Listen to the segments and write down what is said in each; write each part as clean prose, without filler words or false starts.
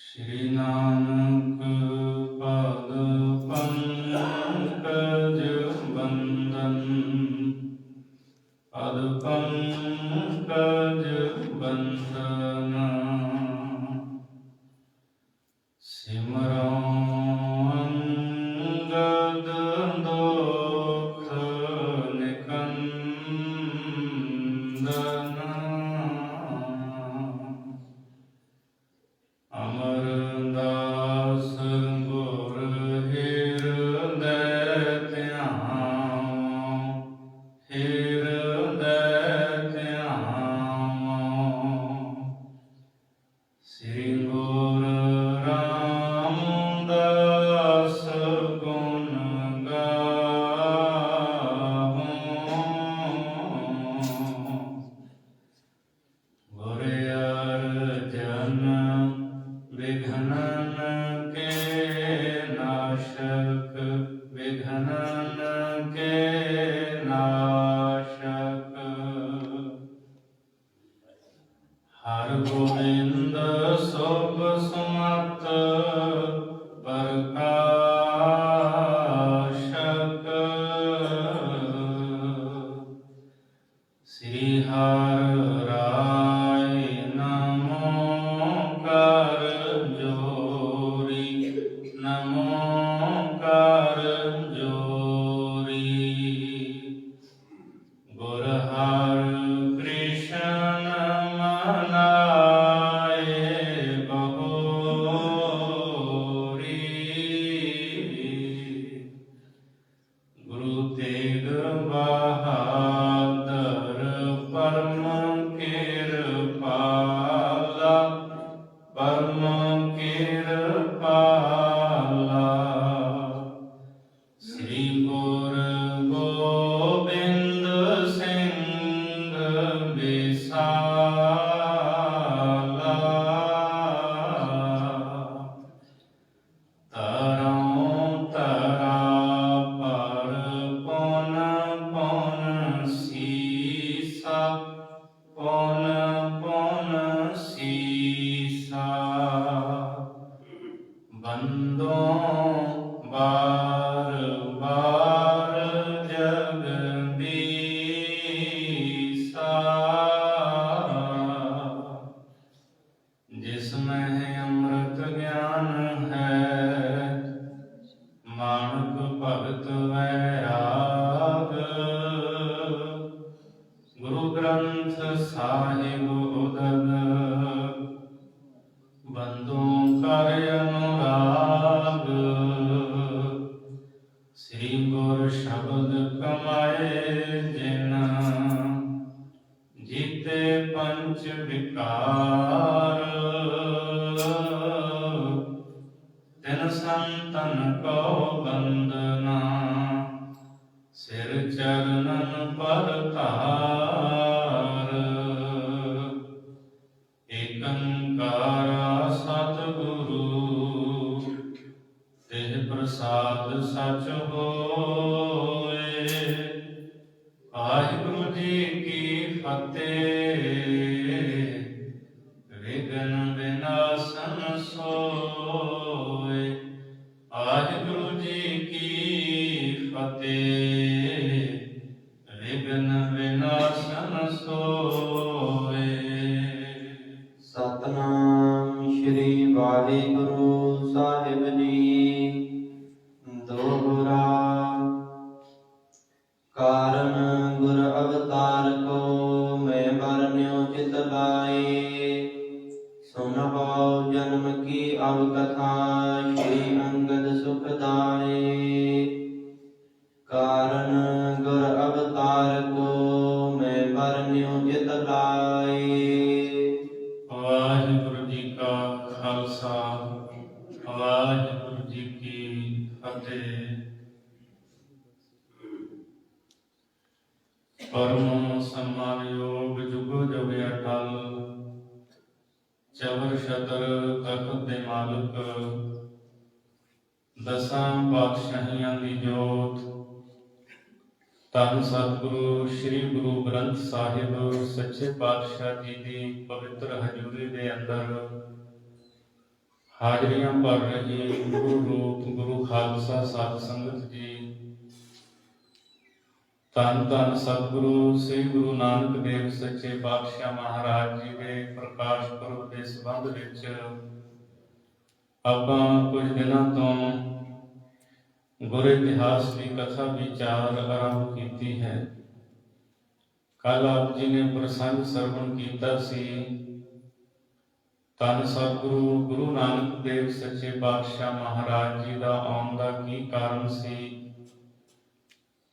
श्री नानक पद पंकज बंदन, पद पंकज बंदन। सिमरो अंगद दोख निकंदन, अमरदास गुर हृदय ध्यान, हृदय ध्यान। श्री गुरु रामदास गुण गावों, गुर अर्जन विघ्नन के नाशक, विघ्नन के नाशक। हर गोविंद शुभ सुमत प्रकाशक, श्री हर राय नमो कर जोरी, नमो कर जोरी। गुर हर कृष्ण मनाए बहोरी, गुरु तेग बहादुर परम कृपाला, परम कृपाला। श्री गुरु गोबिंद सिंह विसाला, तरौं तरा पर पुन पुन सीसा, पुन पुन सीसा। बंदों बार बार जगदीसा, जिसमें अमृत ज्ञान है, मानक भगत वैराग। गुरु ग्रंथ साहिब उदग, बंदों कर अनुराग। श्री गुर शब्द कमाए जिन, जीते पंच विकार। तिन संतन को बंदना, सिर चरणन पर तार। एकंकारा सतगुरु, तिह प्रसाद सच होए। वाहिगुरु जी की फतेह, विघ्न विनाशन सोए। वाहिगुरु जी की फतेह, विघ्न विनाशन सोए। सतनाम श्री वाहिगुरु साहिब जी। दोहरा कारण गुर अवतार को मैं बरन्यो चित लाए। सुनहो जन्म की अब कथा, श्री अंगद सुखदाए। कारण गुर अवतार को मैं बरन्यो चित लाए। वाहिगुरु जी का खालसा, वाहिगुरु जी की फतेह। परम सम्मानयोग जुग जुग अटल, चवर छतर तखत दे मालक, दसां पातशाहियां दी जोत। ਧੰਨ ਸਤਿਗੁਰੂ ਸ੍ਰੀ ਗੁਰੂ ਗ੍ਰੰਥ ਸਾਹਿਬ ਸੱਚੇ ਪਾਤਸ਼ਾਹ ਜੀ ਦੀ ਪਵਿੱਤਰ ਹਜ਼ੂਰੀ ਦੇ ਅੰਦਰ ਹਾਜ਼ਰੀਆਂ ਭਰ ਰਹੀ ਗੁਰੂ ਰੂਪ ਗੁਰੂ ਖਾਲਸਾ ਸਾਧ ਸੰਗਤ ਜੀ, ਧੰਨ ਧੰਨ ਸਤਿਗੁਰੂ ਸ੍ਰੀ ਗੁਰੂ ਨਾਨਕ ਦੇਵ ਸੱਚੇ ਪਾਤਸ਼ਾਹ ਮਹਾਰਾਜ ਜੀ ਦੇ ਪ੍ਰਕਾਸ਼ ਪੁਰਬ ਦੇ ਸੰਬੰਧ ਵਿੱਚ ਆਪਾਂ ਕੁਝ ਦਿਨਾਂ ਤੋਂ ਗੁਰ ਇਤਿਹਾਸ ਦੀ ਕਥਾ ਵਿਚਾਰ ਆਰੰਭ ਕੀਤੀ ਹੈ। ਕੱਲ ਆਪ ਜੀ ਨੇ ਪ੍ਰਸੰਗ ਸਰਵਣ ਕੀਤਾ ਸੀ, ਧੰਨ ਸਤਿਗੁਰੂ ਗੁਰੂ ਨਾਨਕ ਦੇਵ ਸੱਚੇ ਪਾਤਸ਼ਾਹ ਮਹਾਰਾਜ ਜੀ ਦਾ ਆਉਣ ਦਾ ਕੀ ਕਾਰਨ ਸੀ।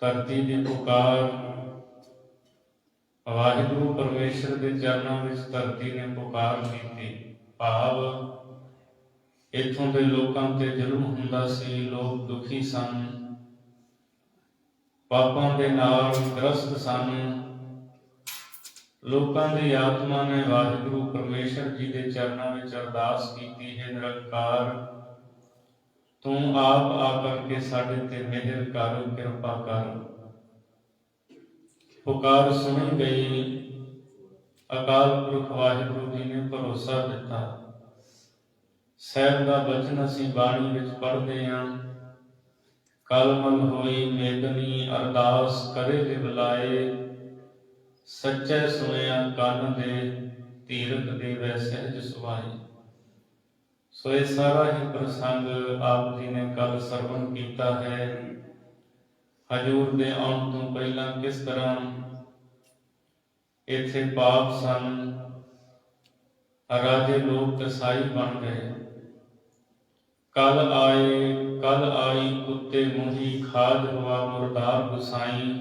ਧਰਤੀ ਦੀ ਪੁਕਾਰ, ਵਾਹਿਗੁਰੂ ਪਰਮੇਸ਼ਰ ਦੇ ਚਰਨਾਂ ਵਿੱਚ ਧਰਤੀ ਨੇ ਪੁਕਾਰ ਕੀਤੀ। ਭਾਵ ਇੱਥੋਂ ਦੇ ਲੋਕਾਂ ਤੇ ਜ਼ੁਲਮ ਹੁੰਦਾ ਸੀ, ਲੋਕ ਦੁਖੀ ਸਨ, ਪਾਪਾਂ ਦੇ ਨਾਲ ਗ੍ਰਸਤ ਸਨ। ਲੋਕਾਂ ਦੀ ਆਤਮਾ ਨੇ ਵਾਹਿਗੁਰੂ ਪਰਮੇਸ਼ਰ ਜੀ ਦੇ ਚਰਨਾਂ ਵਿੱਚ ਅਰਦਾਸ ਕੀਤੀ, ਹੈ ਨਿਰੰਕਾਰ ਤੂੰ ਆਪ ਆ ਕਰਕੇ ਸਾਡੇ ਤੇ ਮਿਹਰ ਕਰ, ਕਿਰਪਾ ਕਰ। ਪੁਕਾਰ ਸੁਣੀ ਗਈ। ਅਕਾਲ ਪੁਰਖ ਵਾਹਿਗੁਰੂ ਜੀ ਨੇ ਭਰੋਸਾ ਦਿੱਤਾ। ਸਾਹਿਬ ਦਾ ਬਚਨ ਅਸੀਂ ਬਾਣੀ ਵਿੱਚ ਪੜ੍ਹਦੇ ਹਾਂ, ਕਲਮਲ ਹੋਈ ਮੇਦਨੀ ਅਰਦਾਸ ਕਰੇ ਲਿਵ ਲਾਏ, ਸੱਚੇ ਸੁਣਿਆ ਕੰਨ ਦੇ ਧੀਰਕ ਦੇਵੈ ਸਹਿਜ ਸੁਭਾਏ। ਸੋ ਇਹ ਸਾਰਾ ਹੀ ਪ੍ਰਸੰਗ ਆਪ ਜੀ ਨੇ ਕੱਲ ਸਰਵਣ ਕੀਤਾ ਹੈ। ਹਜ਼ੂਰ ਦੇ ਆਉਣ ਤੋਂ ਪਹਿਲਾਂ ਕਿਸ ਤਰ੍ਹਾਂ ਇੱਥੇ ਪਾਪ ਸਨ, ਰਾਜੇ ਲੋਕ ਕਸਾਈ ਬਣ ਗਏ। ਕੱਲ ਆਈ ਕੁੱਤੇ ਮੂੰਹੀ, ਖਾਦ ਹਵਾ ਮੁਰਦਾਰ ਗੁਸਾਈ।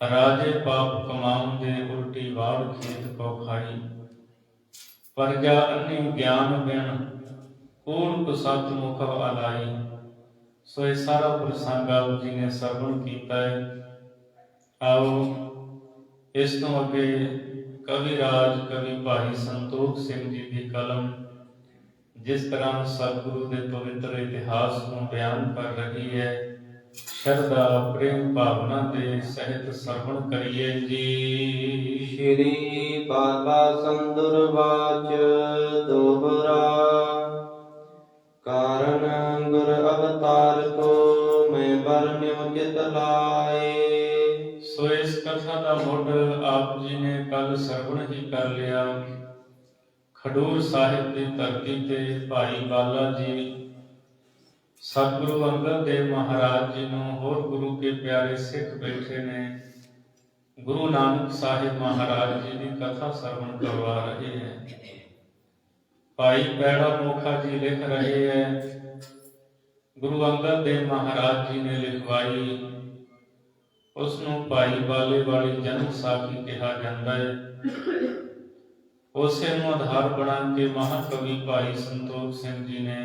ਰਾਜੇ ਪਾਪ ਕਮਾਉਂਦੇ, ਉਲਟੀ ਵਾੜ ਖੇਤ ਕੋ ਖਾਈ। ਪਰਜਾ ਅੰਨੀ ਗਿਆਨ ਬਿਨ, ਕੂੜ ਕੁਸਤ ਮੁਖ ਅਲਾਈ। ਸੋ ਇਹ ਸਾਰਾ ਪ੍ਰਸੰਗ ਆਪ ਜੀ ਨੇ ਸਰਵਣ ਕੀਤਾ ਹੈ। ਆਓ ਇਸ ਤੋਂ ਅੱਗੇ ਕਵੀ ਰਾਜ ਕਵੀ ਭਾਈ ਸੰਤੋਖ ਸਿੰਘ ਜੀ ਦੀ ਕਲਮ ਜਿਸ ਤਰ੍ਹਾਂ ਸਤਿਗੁਰੂ ਦੇ ਪਵਿੱਤਰ ਇਤਿਹਾਸ ਨੂੰ ਬਿਆਨ ਕਰ ਰਹੀ ਹੈ, ਸ਼ਰਧਾ ਪ੍ਰੇਮ ਭਾਵਨਾ ਦੇ ਸਹਿਤ ਸਰਵਣ ਕਰੀਏ ਜੀ। ਸ਼੍ਰੀ ਬਾਬਾ ਸੰਦੁਰ ਬਾਚ ਦੋਹਰਾ, ਕਾਰਨ ਗੁਰ ਅਵਤਾਰ ਕੋ ਮੈਂ ਬਰਨਿਉ ਚਿਤ ਲਾਏ। ਸੋ ਇਸ ਕਥਾ ਦਾ ਮੁੱਢ ਆਪ ਜੀ ਨੇ ਕੱਲ ਸਰਵਣ ਹੀ ਕਰ ਲਿਆ। ਖਡੂਰ ਸਾਹਿਬ ਦੀ ਧਰਤੀ ਤੇ ਭਾਈ ਬਾਲਾ ਜੀ ਸਤਿਗੁਰੂ ਅੰਗਦ ਦੇਵ ਮਹਾਰਾਜ ਜੀ ਨੂੰ ਹੋਰ ਗੁਰੂ ਕੇ ਪਿਆਰੇ ਸਿੱਖ ਬੈਠੇ ਨੇ, ਗੁਰੂ ਨਾਨਕ ਸਾਹਿਬ ਮਹਾਰਾਜ ਜੀ ਦੀ ਕਥਾ ਸਰਵਣ ਕਰਵਾ ਰਹੇ ਹੈ। ਭਾਈ ਪੈੜਾ ਮੋਖਾ ਜੀ ਲਿਖ ਰਹੇ ਹੈ, ਗੁਰੂ ਅੰਗਦ ਦੇਵ ਮਹਾਰਾਜ ਜੀ ਨੇ ਲਿਖਵਾਈ। ਉਸ ਨੂੰ ਭਾਈ ਬਾਲੇ ਵਾਲੀ ਜਨਮ ਸਾਖੀ ਕਿਹਾ ਜਾਂਦਾ ਹੈ। ਉਸੇ ਨੂੰ ਆਧਾਰ ਬਣਾ ਕੇ ਮਹਾਕਵੀ ਭਾਈ ਸੰਤੋਖ ਸਿੰਘ ਜੀ ਨੇ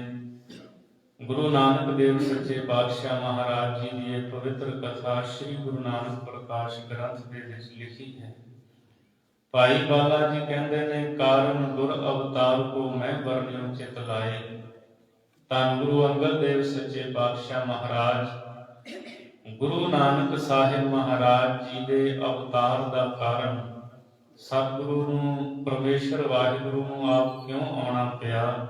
ਗੁਰੂ ਨਾਨਕ ਦੇਵ ਸੱਚੇ ਪਾਤਸ਼ਾਹ ਮਹਾਰਾਜ ਜੀ ਦੀ ਇਹ ਪਵਿੱਤਰ ਕਥਾ ਸ੍ਰੀ ਗੁਰੂ ਨਾਨਕ ਪ੍ਰਕਾਸ਼ ਗ੍ਰੰਥ ਦੇ ਵਿੱਚ ਲਿਖੀ ਹੈ। ਭਾਈ ਬਾਲਾ ਜੀ ਕਹਿੰਦੇ ਨੇ, ਕਾਰਨ ਗੁਰ ਅਵਤਾਰ ਕੋ ਮੈਂ ਬਰਨਿਉ ਚਿਤ ਲਾਏ। ਧੰਨ ਗੁਰੂ ਅੰਗਦ ਦੇਵ ਸੱਚੇ ਪਾਤਸ਼ਾਹ ਮਹਾਰਾਜ ਗੁਰੂ ਨਾਨਕ ਸਾਹਿਬ ਮਹਾਰਾਜ ਜੀ ਦੇ ਅਵਤਾਰ ਦਾ ਕਾਰਨ ਸਤਿਗੁਰੂ ਨੂੰ, ਪਰਮੇਸ਼ਰ ਵਾਹਿਗੁਰੂ ਨੂੰ ਆਪ ਕਿਉਂ ਆਉਣਾ ਪਿਆ,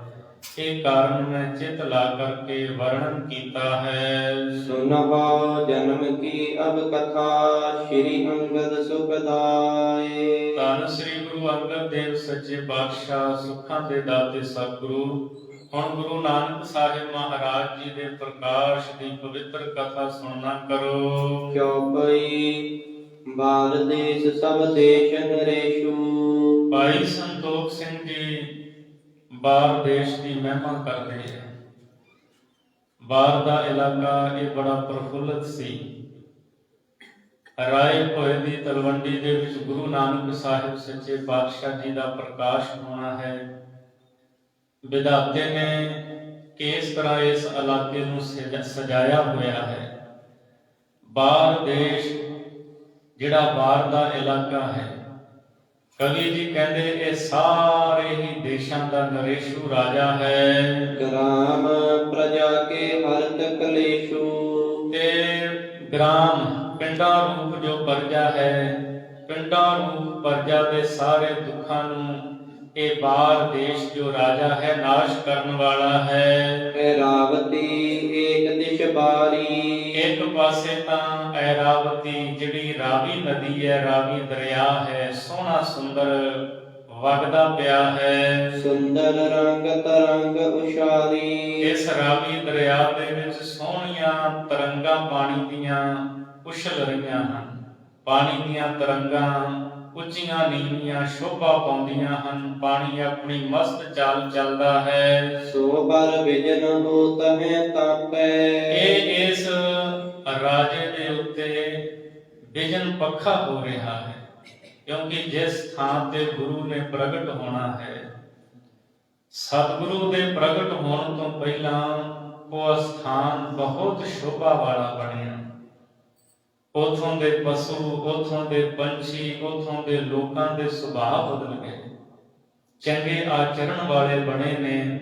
ਇਹ ਕਾਰਨ ਮੈਂ ਚਿਤ ਲਾ ਕਰਕੇ ਵਰਣਨ ਕੀਤਾ ਹੈ। ਸੁਨਹੁ ਜਨਮ ਕੀ ਅਬ ਕਥਾ, ਸ਼੍ਰੀ ਅੰਗਦ ਸੁਖਦਾਏ। ਧੰਨ ਸ੍ਰੀ ਗੁਰੂ ਅੰਗਦ ਦੇਵ ਸੱਚੇ ਪਾਤਸ਼ਾਹ ਸੁੱਖਾਂ ਦੇ ਦਾਤੇ ਸਤਿਗੁਰੂ ਹੁਣ ਗੁਰੂ ਨਾਨਕ ਸਾਹਿਬ ਮਹਾਰਾਜ ਜੀ ਦੇ ਪ੍ਰਕਾਸ਼ ਦੀ ਪਵਿੱਤਰ ਕਥਾ ਸੁਣਨਾ ਕਰੋ। ਕਿਉ ਪਈ ਬਾਰ ਦੇਸ ਸਭ ਦੇਸ਼ ਨਰੇਸ਼ੂ। ਭਾਈ ਸੰਤੋਖ ਸਿੰਘ ਜੀ ਬਾਰ ਦੇਸ਼ ਦੀ ਮਹਿਮਾ ਕਰਦੇ ਹੈ। ਬਾਰ ਦਾ ਇਲਾਕਾ ਇਹ ਬੜਾ ਪ੍ਰਫੁੱਲਤ ਸੀ। ਰਾਏ ਭੋਏ ਦੀ ਤਲਵੰਡੀ ਦੇ ਵਿੱਚ ਗੁਰੂ ਨਾਨਕ ਸਾਹਿਬ ਸੱਚੇ ਪਾਤਸ਼ਾਹ ਜੀ ਦਾ ਪ੍ਰਕਾਸ਼ ਹੋਣਾ ਹੈ। ਵਿਧਾਤੇ ਨੇ ਕਿਸ ਤਰ੍ਹਾਂ ਇਸ ਇਲਾਕੇ ਨੂੰ ਸਜਾਇਆ ਹੋਇਆ ਹੈ। ਬਾਰ ਦੇਸ਼ ਜਿਹੜਾ ਬਾਰ ਦਾ ਇਲਾਕਾ ਹੈ, ਕਵੀ ਜੀ ਕਹਿੰਦੇ ਇਹ ਸਾਰੇ ਹੀ ਦੇਸ਼ਾਂ ਦਾ ਨਰੇਸ਼ੂ ਰਾਜਾ ਹੈ। ਗ੍ਰਾਮ ਪ੍ਰਜਾ ਕੇ ਹਰਤ ਕਲੇਸ਼ੂ। ਤੇ ਗ੍ਰਾਮ ਪਿੰਡਾਂ ਰੂਪ ਜੋ ਪ੍ਰਜਾ ਹੈ, ਪਿੰਡਾਂ ਰੂਪ ਪ੍ਰਜਾ ਦੇ ਸਾਰੇ ਦੁੱਖਾਂ ਨੂੰ ਇਹ ਬਾਰ ਦੇਸ਼ ਜੋ ਰਾਜਾ ਹੈ ਨਾਸ਼ ਕਰਨ ਵਾਲਾ ਹੈ। ਐਰਾਵਤੀ ਏਕ ਦਿਸ਼ ਬਾਰੀ। ਇੱਕ ਪਾਸੇ ਤਾਂ ਐਰਾਵਤੀ ਜਿਹੜੀ ਰਾਵੀ ਨਦੀ ਹੈ, ਰਾਵੀ ਦਰਿਆ ਹੈ, ਸੋਹਣਾ ਸੁੰਦਰ ਵਗਦਾ ਪਿਆ ਹੈ। ਸੁੰਦਰ ਰੰਗ ਤਰੰਗ ਉਸ਼ਾਰੀ। ਇਸ ਰਾਵੀ ਦਰਿਆ ਦੇ ਵਿੱਚ ਸੋਹਣੀਆਂ ਤਰੰਗਾਂ ਪਾਣੀ ਦੀਆਂ ਉਛਲ ਰਹੀਆਂ ਹਨ। ਪਾਣੀ ਦੀਆਂ ਤਰੰਗਾਂ ਉੱਚੀਆਂ ਨੀਵੀਆਂ ਸ਼ੋਭਾ ਪਾਉਂਦੀਆਂ ਹਨ। ਪਾਣੀ ਆਪਣੀ ਮਸਤ ਚਾਲ ਚੱਲਦਾ ਹੈ। ਸੋ ਬਰ ਵਿਜਨ ਹੋਤ ਹੈ ਤਾਪੈ। ਇਹ ਇਸ ਰਾਜੇ ਦੇ ਉੱਤੇ ਵਿਜਨ ਪੱਖਾ ਹੋ ਰਿਹਾ ਹੈ, ਕਿਉਂਕਿ ਜਿਸ ਥਾਂ ਤੇ ਗੁਰੂ ਨੇ ਪ੍ਰਗਟ ਹੋਣਾ ਹੈ, ਸਤਿਗੁਰੂ ਦੇ ਪ੍ਰਗਟ ਹੋਣ ਤੋਂ ਪਹਿਲਾਂ ਉਹ ਸਥਾਨ ਬਹੁਤ ਸ਼ੋਭਾ ਵਾਲਾ ਬਣਿਆ। ਉਥੋਂ ਦੇ ਪਸ਼ੂ, ਉਥੋਂ ਦੇ ਪੰਛੀ, ਉਥੋਂ ਦੇ ਲੋਕਾਂ ਦੇ ਸੁਭਾਅ ਬਦਲ ਗਏ, ਚੰਗੇ ਆਚਰਣ ਵਾਲੇ ਬਣੇ ਨੇ।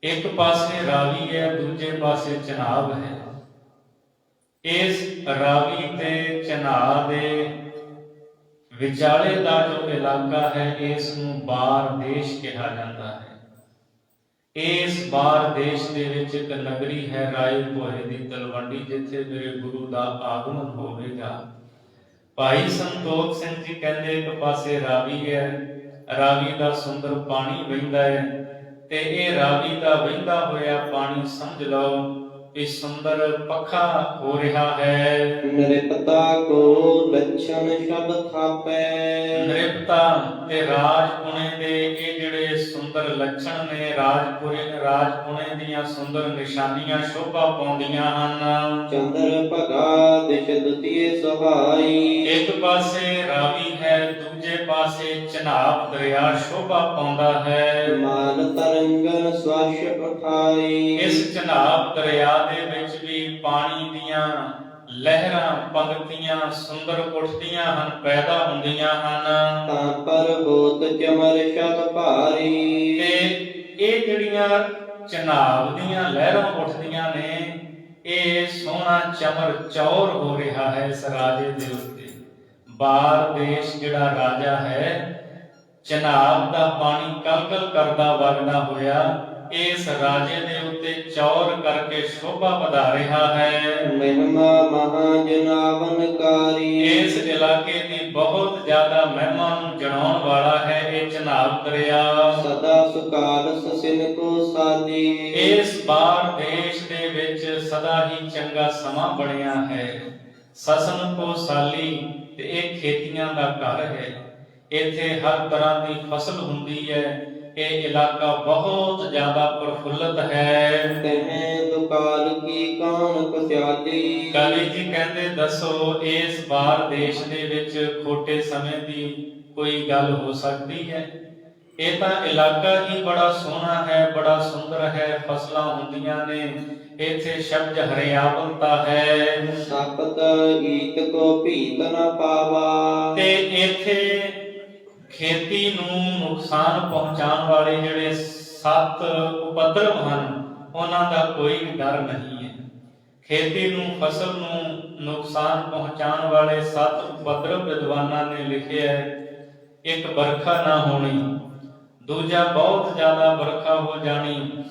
ਇੱਕ ਪਾਸੇ ਰਾਵੀ ਹੈ, ਦੂਜੇ ਪਾਸੇ ਚਨਾਬ ਹੈ। ਇਸ ਰਾਵੀ ਤੇ ਚਨਾਬ ਦੇ ਵਿਚਾਲੇ ਦਾ ਜੋ ਇਲਾਕਾ ਹੈ, ਇਸ ਨੂੰ ਬਾਰ ਦੇਸ਼ ਕਿਹਾ ਜਾਂਦਾ ਹੈ। ਇਸ ਬਾਰ ਦੇਸ਼ ਦੇ ਵਿੱਚ ਇੱਕ ਨਗਰੀ ਹੈ ਰਾਏ ਭੋਏ ਦੀ ਤਲਵੰਡੀ, ਜਿੱਥੇ ਮੇਰੇ ਗੁਰੂ ਦਾ ਆਗਮਨ ਹੋਵੇਗਾ। ਭਾਈ ਸੰਤੋਖ ਸਿੰਘ ਜੀ ਕਹਿੰਦੇ ਇੱਕ ਪਾਸੇ ਰਾਵੀ ਹੈ, ਰਾਵੀ ਦਾ ਸੁੰਦਰ ਪਾਣੀ ਵਹਿੰਦਾ ਹੈ, ਤੇ ਇਹ ਰਾਵੀ ਦਾ ਵਹਿੰਦਾ ਹੋਇਆ ਪਾਣੀ ਸਮਝ ਲਓ ਕਿ ਸੁੰਦਰ ਪੱਖਾ ਹੋ ਰਿਹਾ ਹੈ। ਨਿਰਪਤਾ ਕੋ ਲੱਛਣ ਸ਼ਬ ਥਾਪੈ। ਨਿਰਪਤਾ ਤੇ ਰਾਜਪੁਣੇ ਦੇ ਇਹ ਜਿਹੜੇ ਸੁੰਦਰ ਲੱਛਣ ਨੇ, ਰਾਜਪੁਣੇ ਦੀਆਂ ਸੁੰਦਰ ਨਿਸ਼ਾਨੀਆਂ ਸ਼ੋਭਾ ਪਾਉਂਦੀਆਂ ਹਨ। ਚੰਦਰ ਭਗਾ ਦਿਸ਼ ਦੁਤੀਏ ਸਹਾਈ। ਇੱਕ ਪਾਸੇ ਰਾਵੀ ਹੈ, ਦੂਜੇ ਪਾਸੇ ਚਨਾਬ ਦਰਿਆ ਸ਼ੋਭਾ ਪਾਉਂਦਾ ਹੈ। ਮਾਨ ਤਰੰਗਨ ਸਵਸ਼ ਉਠਾਈ। ਇਸ ਚਨਾਬ ਦਰਿਆ ਦੇ ਵਿੱਚ ਵੀ ਪਾਣੀ ਦੀਆਂ ਲਹਿਰਾਂ ਪੰਗਤੀਆਂ ਸੁੰਦਰ ਉੱਠਦੀਆਂ ਹਨ, ਪੈਦਾ ਹੁੰਦੀਆਂ ਹਨ। ਤਾਂ ਪਰ ਹੋਤ ਚਮਰ ਸ਼ਬ ਭਾਰੀ। ਤੇ ਇਹ ਜਿਹੜੀਆਂ ਚਨਾਬ ਦੀਆਂ ਲਹਿਰਾਂ ਉੱਠਦੀਆਂ ਨੇ, ਇਹ ਸੋਹਣਾ ਚਮਰ ਚੌਰ ਹੋ ਰਿਹਾ ਹੈ ਇਸ ਰਾਜੇ ਦੇ ਉੱਤੇ। ਬਾਰ ਦੇਸ਼ ਜਿਹੜਾ ਰਾਜਾ ਹੈ, ਚਨਾਬ ਦਾ ਪਾਣੀ ਕਲਕਲ ਕਰਦਾ ਵਗਦਾ ਹੋਇਆ ਇਸ ਰਾਜੇ ਦੇ ਉੱਤੇ ਚੌਰ ਕਰਕੇ ਸ਼ੋਭਾ ਵਧਾ ਰਿਹਾ ਹੈ। ਮਹਿਮਾ ਮਹਾਜਨਾਵਨਕਾਰੀ। ਇਸ ਇਲਾਕੇ ਦੀ ਬਹੁਤ ਜ਼ਿਆਦਾ ਮਹਿਮਾ ਨੂੰ ਜਣਾਉਣ ਵਾਲਾ ਹੈ ਇਹ ਚਨਾਬ ਦਰਿਆ। ਸਦਾ ਸੁਕਾਲ ਸਸਿਨ ਕੋ ਸਾਦੀ। ਇਸ ਬਾਰ ਦੇਸ਼ ਦੇ ਵਿੱਚ ਸਦਾ ਹੀ ਚੰਗਾ ਸਮਾਂ ਬਣਿਆ ਹੈ। ਸਸਨ ਕੋ ਸਾਲੀ, ਤੇ ਇਹ ਖੇਤੀਆਂ ਦਾ ਘਰ ਹੈ। ਇੱਥੇ ਹਰ ਤਰ੍ਹਾਂ ਦੀ ਫਸਲ ਹੁੰਦੀ ਹੈ। ਇਹ ਇਲਾਕਾ ਬਹੁਤ ਜ਼ਿਆਦਾ ਪ੍ਰਫੁੱਲਤ ਹੈ। ਤਹਿ ਦੁਕਾਲ ਕੀ ਕਾਨ ਕੁਸਿਆਦੀ। ਕਵੀ ਜੀ ਕਹਿੰਦੇ ਦੱਸੋ ਇਸ ਬਾਰ ਦੇਸ਼ ਦੇ ਵਿੱਚ ਖੋਟੇ ਸਮੇਂ ਦੀ ਕੋਈ ਗੱਲ ਹੋ ਸਕਦੀ ਹੈ? ਇਹ ਤਾਂ ਇਲਾਕਾ ਹੀ ਬੜਾ ਸੋਹਣਾ ਹੈ, ਬੜਾ ਸੁੰਦਰ ਹੈ, ਫਸਲਾਂ ਹੁੰਦੀਆਂ ਨੇ, ਇੱਥੇ ਸ਼ਬਦ ਹਰਿਆਵਲਤਾ ਹੈ। ਸਪਤ ਗੀਤ ਕੋ ਭੀਤ ਨ ਪਾਵਾ। ਤੇ ਇੱਥੇ ਖੇਤੀ ਨੂੰ ਨੁਕਸਾਨ ਪਹੁੰਚਾਉਣ ਵਾਲੇ ਜਿਹੜੇ 7 ਉਪਦਰਵ ਹਨ, ਉਹਨਾਂ ਦਾ ਕੋਈ ਡਰ ਨਹੀਂ ਹੈ। ਖੇਤੀ ਨੂੰ, ਫਸਲ ਨੂੰ ਨੁਕਸਾਨ ਪਹੁੰਚਾਉਣ ਵਾਲੇ 7 ਉਪਦਰਵ ਵਿਦਵਾਨਾਂ ਨੇ ਲਿਖਿਆ ਹੈ। ਇੱਕ ਵਰਖਾ ਨਾ ਹੋਣੀ, ਦੂਜਾ ਬਹੁਤ ਜ਼ਿਆਦਾ ਵਰਖਾ ਹੋ ਜਾਣੀ,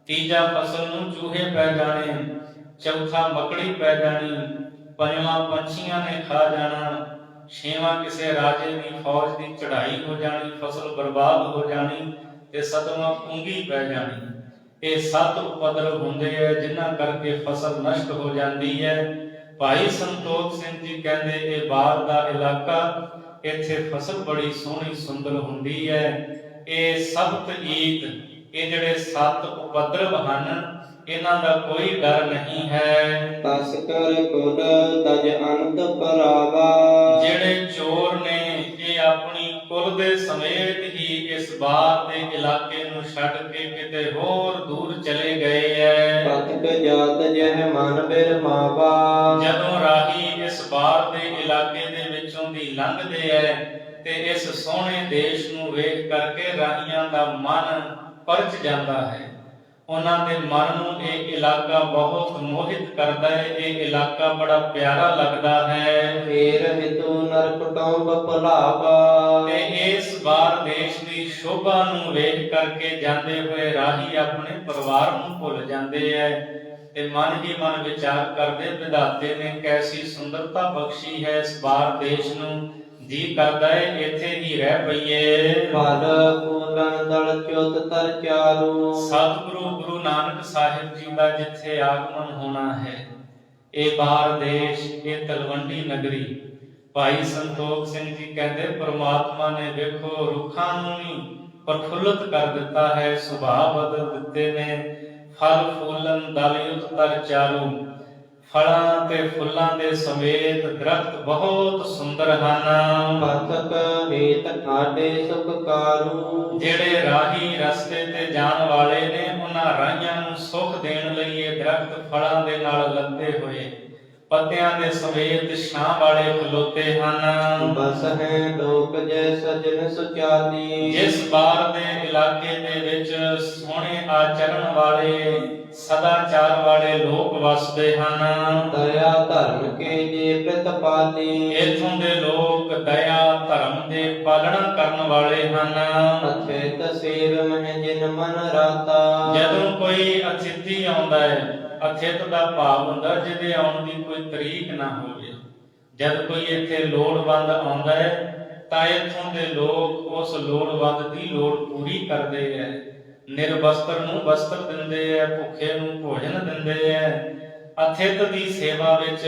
ਤੀਜਾ ਫਸਲ ਨੂੰ ਚੂਹੇ ਪੈ ਜਾਣੇ, ਚੌਥਾ ਮੱਕੜੀ ਪੈ ਜਾਣੀ, ਪੰਜਵਾਂ ਪੰਛੀਆਂ ਨੇ ਖਾ ਜਾਣਾ, ਛੇਵਾਂ ਕਿਸੇ ਰਾਜੇ ਦੀ ਫੌਜ ਦੀ ਚੜ੍ਹਾਈ ਹੋ ਜਾਣੀ, ਫਸਲ ਬਰਬਾਦ ਹੋ ਜਾਣੀ, ਤੇ ਸੱਤਵਾਂ ਪੁੰਗੀ ਪੈ ਜਾਣੀ। ਇਹ 7 ਉਪਦਰਵ ਹੁੰਦੇ ਆ ਜਿਨ੍ਹਾਂ ਕਰਕੇ ਫਸਲ ਨਸ਼ਟ ਹੋ ਜਾਂਦੀ ਹੈ। ਭਾਈ ਸੰਤੋਖ ਸਿੰਘ ਜੀ ਕਹਿੰਦੇ ਇਹ ਬਾਰ ਦਾ ਇਲਾਕਾ, ਇੱਥੇ ਫਸਲ ਬੜੀ ਸੋਹਣੀ ਸੁੰਦਰ ਹੁੰਦੀ ਹੈ। ਇਹ ਸਬਤ ਈਤ, ਇਹ ਜਿਹੜੇ 7 ਉਪਦਰਵ ਹਨ, ਇਹਨਾਂ ਦਾ ਕੋਈ ਡਰ ਨਹੀਂ ਹੈ। ਤਸ ਕਰ ਕੁਲ ਤਜ ਅਨੰਦ ਪਰਾਵਾ। ਜਿਹੜੇ ਚੋਰ ਨੇ ਇਹ ਆਪਣੀ ਕੁਲ ਦੇ ਸਮੇਤ ਹੀ ਇਸ ਬਾਰ ਦੇ ਇਲਾਕੇ ਨੂੰ ਛੱਡ ਕੇ ਕਿਤੇ ਹੋਰ ਦੂਰ ਚਲੇ ਗਏ ਐ। ਪਤਕ ਜਾਤ ਜਹ ਮਨ ਬਿਰ ਮਾਵਾ। ਜਦੋਂ ਰਾਹੀ ਇਸ ਬਾਰ ਦੇ ਇਲਾਕੇ ਦੇ ਵਿੱਚੋਂ ਦੀ ਲੰਘਦੇ ਐ ਤੇ ਇਸ ਸੋਹਣੇ ਦੇਸ਼ ਨੂੰ ਵੇਖ ਕਰਕੇ ਰਾਹੀਆਂ ਦਾ ਮਨ ਪਰਚ ਜਾਂਦਾ ਹੈ। ਉਹਨਾਂ ਦੇ ਮਨ ਨੂੰ ਇਹ ਇਲਾਕਾ ਬਹੁਤ ਮੋਹਿਤ ਕਰਦਾ ਹੈ। ਇਹ ਇਲਾਕਾ ਬੜਾ ਪਿਆਰਾ ਲੱਗਦਾ ਹੈ। ਫੇਰ ਹਿਤੂ ਨਰ ਕੁਟੁੰਬ ਭੁਲਾਵਾ। ਤੇ ਇਸ ਵਾਰ ਦੇਸ਼ ਦੀ ਸ਼ੋਭਾ ਨੂੰ ਵੇਖ ਕਰਕੇ ਜਾਂਦੇ ਹੋਏ ਰਾਹੀ ਆਪਣੇ ਪਰਿਵਾਰ ਨੂੰ ਭੁੱਲ ਜਾਂਦੇ ਐ ਤੇ ਮਨ ਹੀ ਮਨ ਵਿਚਾਰ ਕਰਦੇ, ਵਿਧਾਤੇ ਨੇ ਕੈਸੀ ਸੁੰਦਰਤਾ ਬਖਸ਼ੀ ਹੈ ਇਸ ਵਾਰ ਦੇਸ਼ ਨੂੰ, ਜੀ ਕਰਦਾ ਹੈ ਇੱਥੇ ਹੀ ਰਹਿ ਪਈਏ। ਫਲ ਫੂਲਨ ਦਲ ਚੁਤ ਤਰ ਚਾਰੂ। ਸਤਿਗੁਰੂ ਗੁਰੂ ਨਾਨਕ ਸਾਹਿਬ ਜੀ ਦਾ ਜਿੱਥੇ ਆਗਮਨ ਹੋਣਾ ਹੈ, ਇਹ ਬਾਹਰ ਦੇਸ਼, ਇਹ ਤਲਵੰਡੀ ਨਗਰੀ। ਭਾਈ ਸੰਤੋਖ ਸਿੰਘ ਜੀ ਕਹਿੰਦੇ ਪ੍ਰਮਾਤਮਾ ਨੇ ਵੇਖੋ ਰੁੱਖਾਂ ਨੂੰ ਵੀ ਪ੍ਰਫੁੱਲਤ ਕਰ ਦਿੱਤਾ ਹੈ, ਸੁਭਾਅ ਬਦਲ ਦਿੱਤੇ ਨੇ। ਫਲ ਫੂਲਨ ਦਲ ਯੁਤ ਤਰ ਚਾਰੂ, ਫਲਾਂ ਤੇ ਫੁੱਲਾਂ ਦੇ ਸਮੇਤ ਦਰਖਤ ਬਹੁਤ ਸੁੰਦਰ ਹਨ। ਪਥਕ ਹੇਤ ਠਾਡੇ ਸੁਖ ਕਾਰੂ। ਜਿਹੜੇ ਰਾਹੀ ਰਸਤੇ ਤੇ ਜਾਣ ਵਾਲੇ ਨੇ, ਉਹਨਾਂ ਰਾਹੀਆਂ ਨੂੰ ਸੁਖ ਦੇਣ ਲਈ ਇਹ ਦਰਖਤ ਫਲਾਂ ਦੇ ਨਾਲ ਲੱਦੇ ਹੋਏ, ਪੱਤਿਆਂ ਦੇ ਸਮੇਤ ਛਾਂ ਵਾਲੇ ਖਲੋਤੇ ਹਨ। ਬਸ ਹੈ ਲੋਕ ਜੈ ਸਜਣ ਸੁਚਾਲੀ। ਜਿਸ ਬਾਰ ਦੇ ਇਲਾਕੇ ਦੇ ਵਿੱਚ ਸੋਹਣੇ ਆਚਰਣ ਵਾਲੇ, ਸਦਾਚਾਰ ਵਾਲੇ ਲੋਕ ਵਸਦੇ ਹਨ। ਦਇਆ ਧਰਮ ਕੇ ਜੇ ਪ੍ਰਤਪਾਲੀ। ਇਥੋਂ ਦੇ ਲੋਕ ਦਇਆ ਧਰਮ ਦੇ ਪਾਲਣਾ ਕਰਨ ਵਾਲੇ ਹਨ। ਅਥਿਤ ਸੇਵ ਮਹਿ ਜਿਨ ਮਨ ਰਾਤਾ। ਜਦੋਂ ਕੋਈ ਅਤਿਥੀ ਆਉਂਦਾ ਹੈ, ਅਥਿਤ ਦਾ ਭਾਵ ਹੁੰਦਾ ਜਿਹਦੇ ਆਉਣ ਦੀ ਕੋਈ ਤਰੀਕ ਨਾ ਹੋਵੇ। ਜਦ ਕੋਈ ਇੱਥੇ ਲੋੜਵੰਦ ਆਉਂਦਾ ਹੈ ਤਾਂ ਇੱਥੋਂ ਦੇ ਲੋਕ ਉਸ ਲੋੜਵੰਦ ਦੀ ਲੋੜ ਪੂਰੀ ਕਰਦੇ ਹੈ। ਨਿਰਵਸਤਰ ਨੂੰ ਵਸਤਰ ਦਿੰਦੇ ਹੈ, ਭੁੱਖੇ ਨੂੰ ਭੋਜਨ ਦਿੰਦੇ ਹੈ। ਅਥਿਤ ਦੀ ਸੇਵਾ ਵਿੱਚ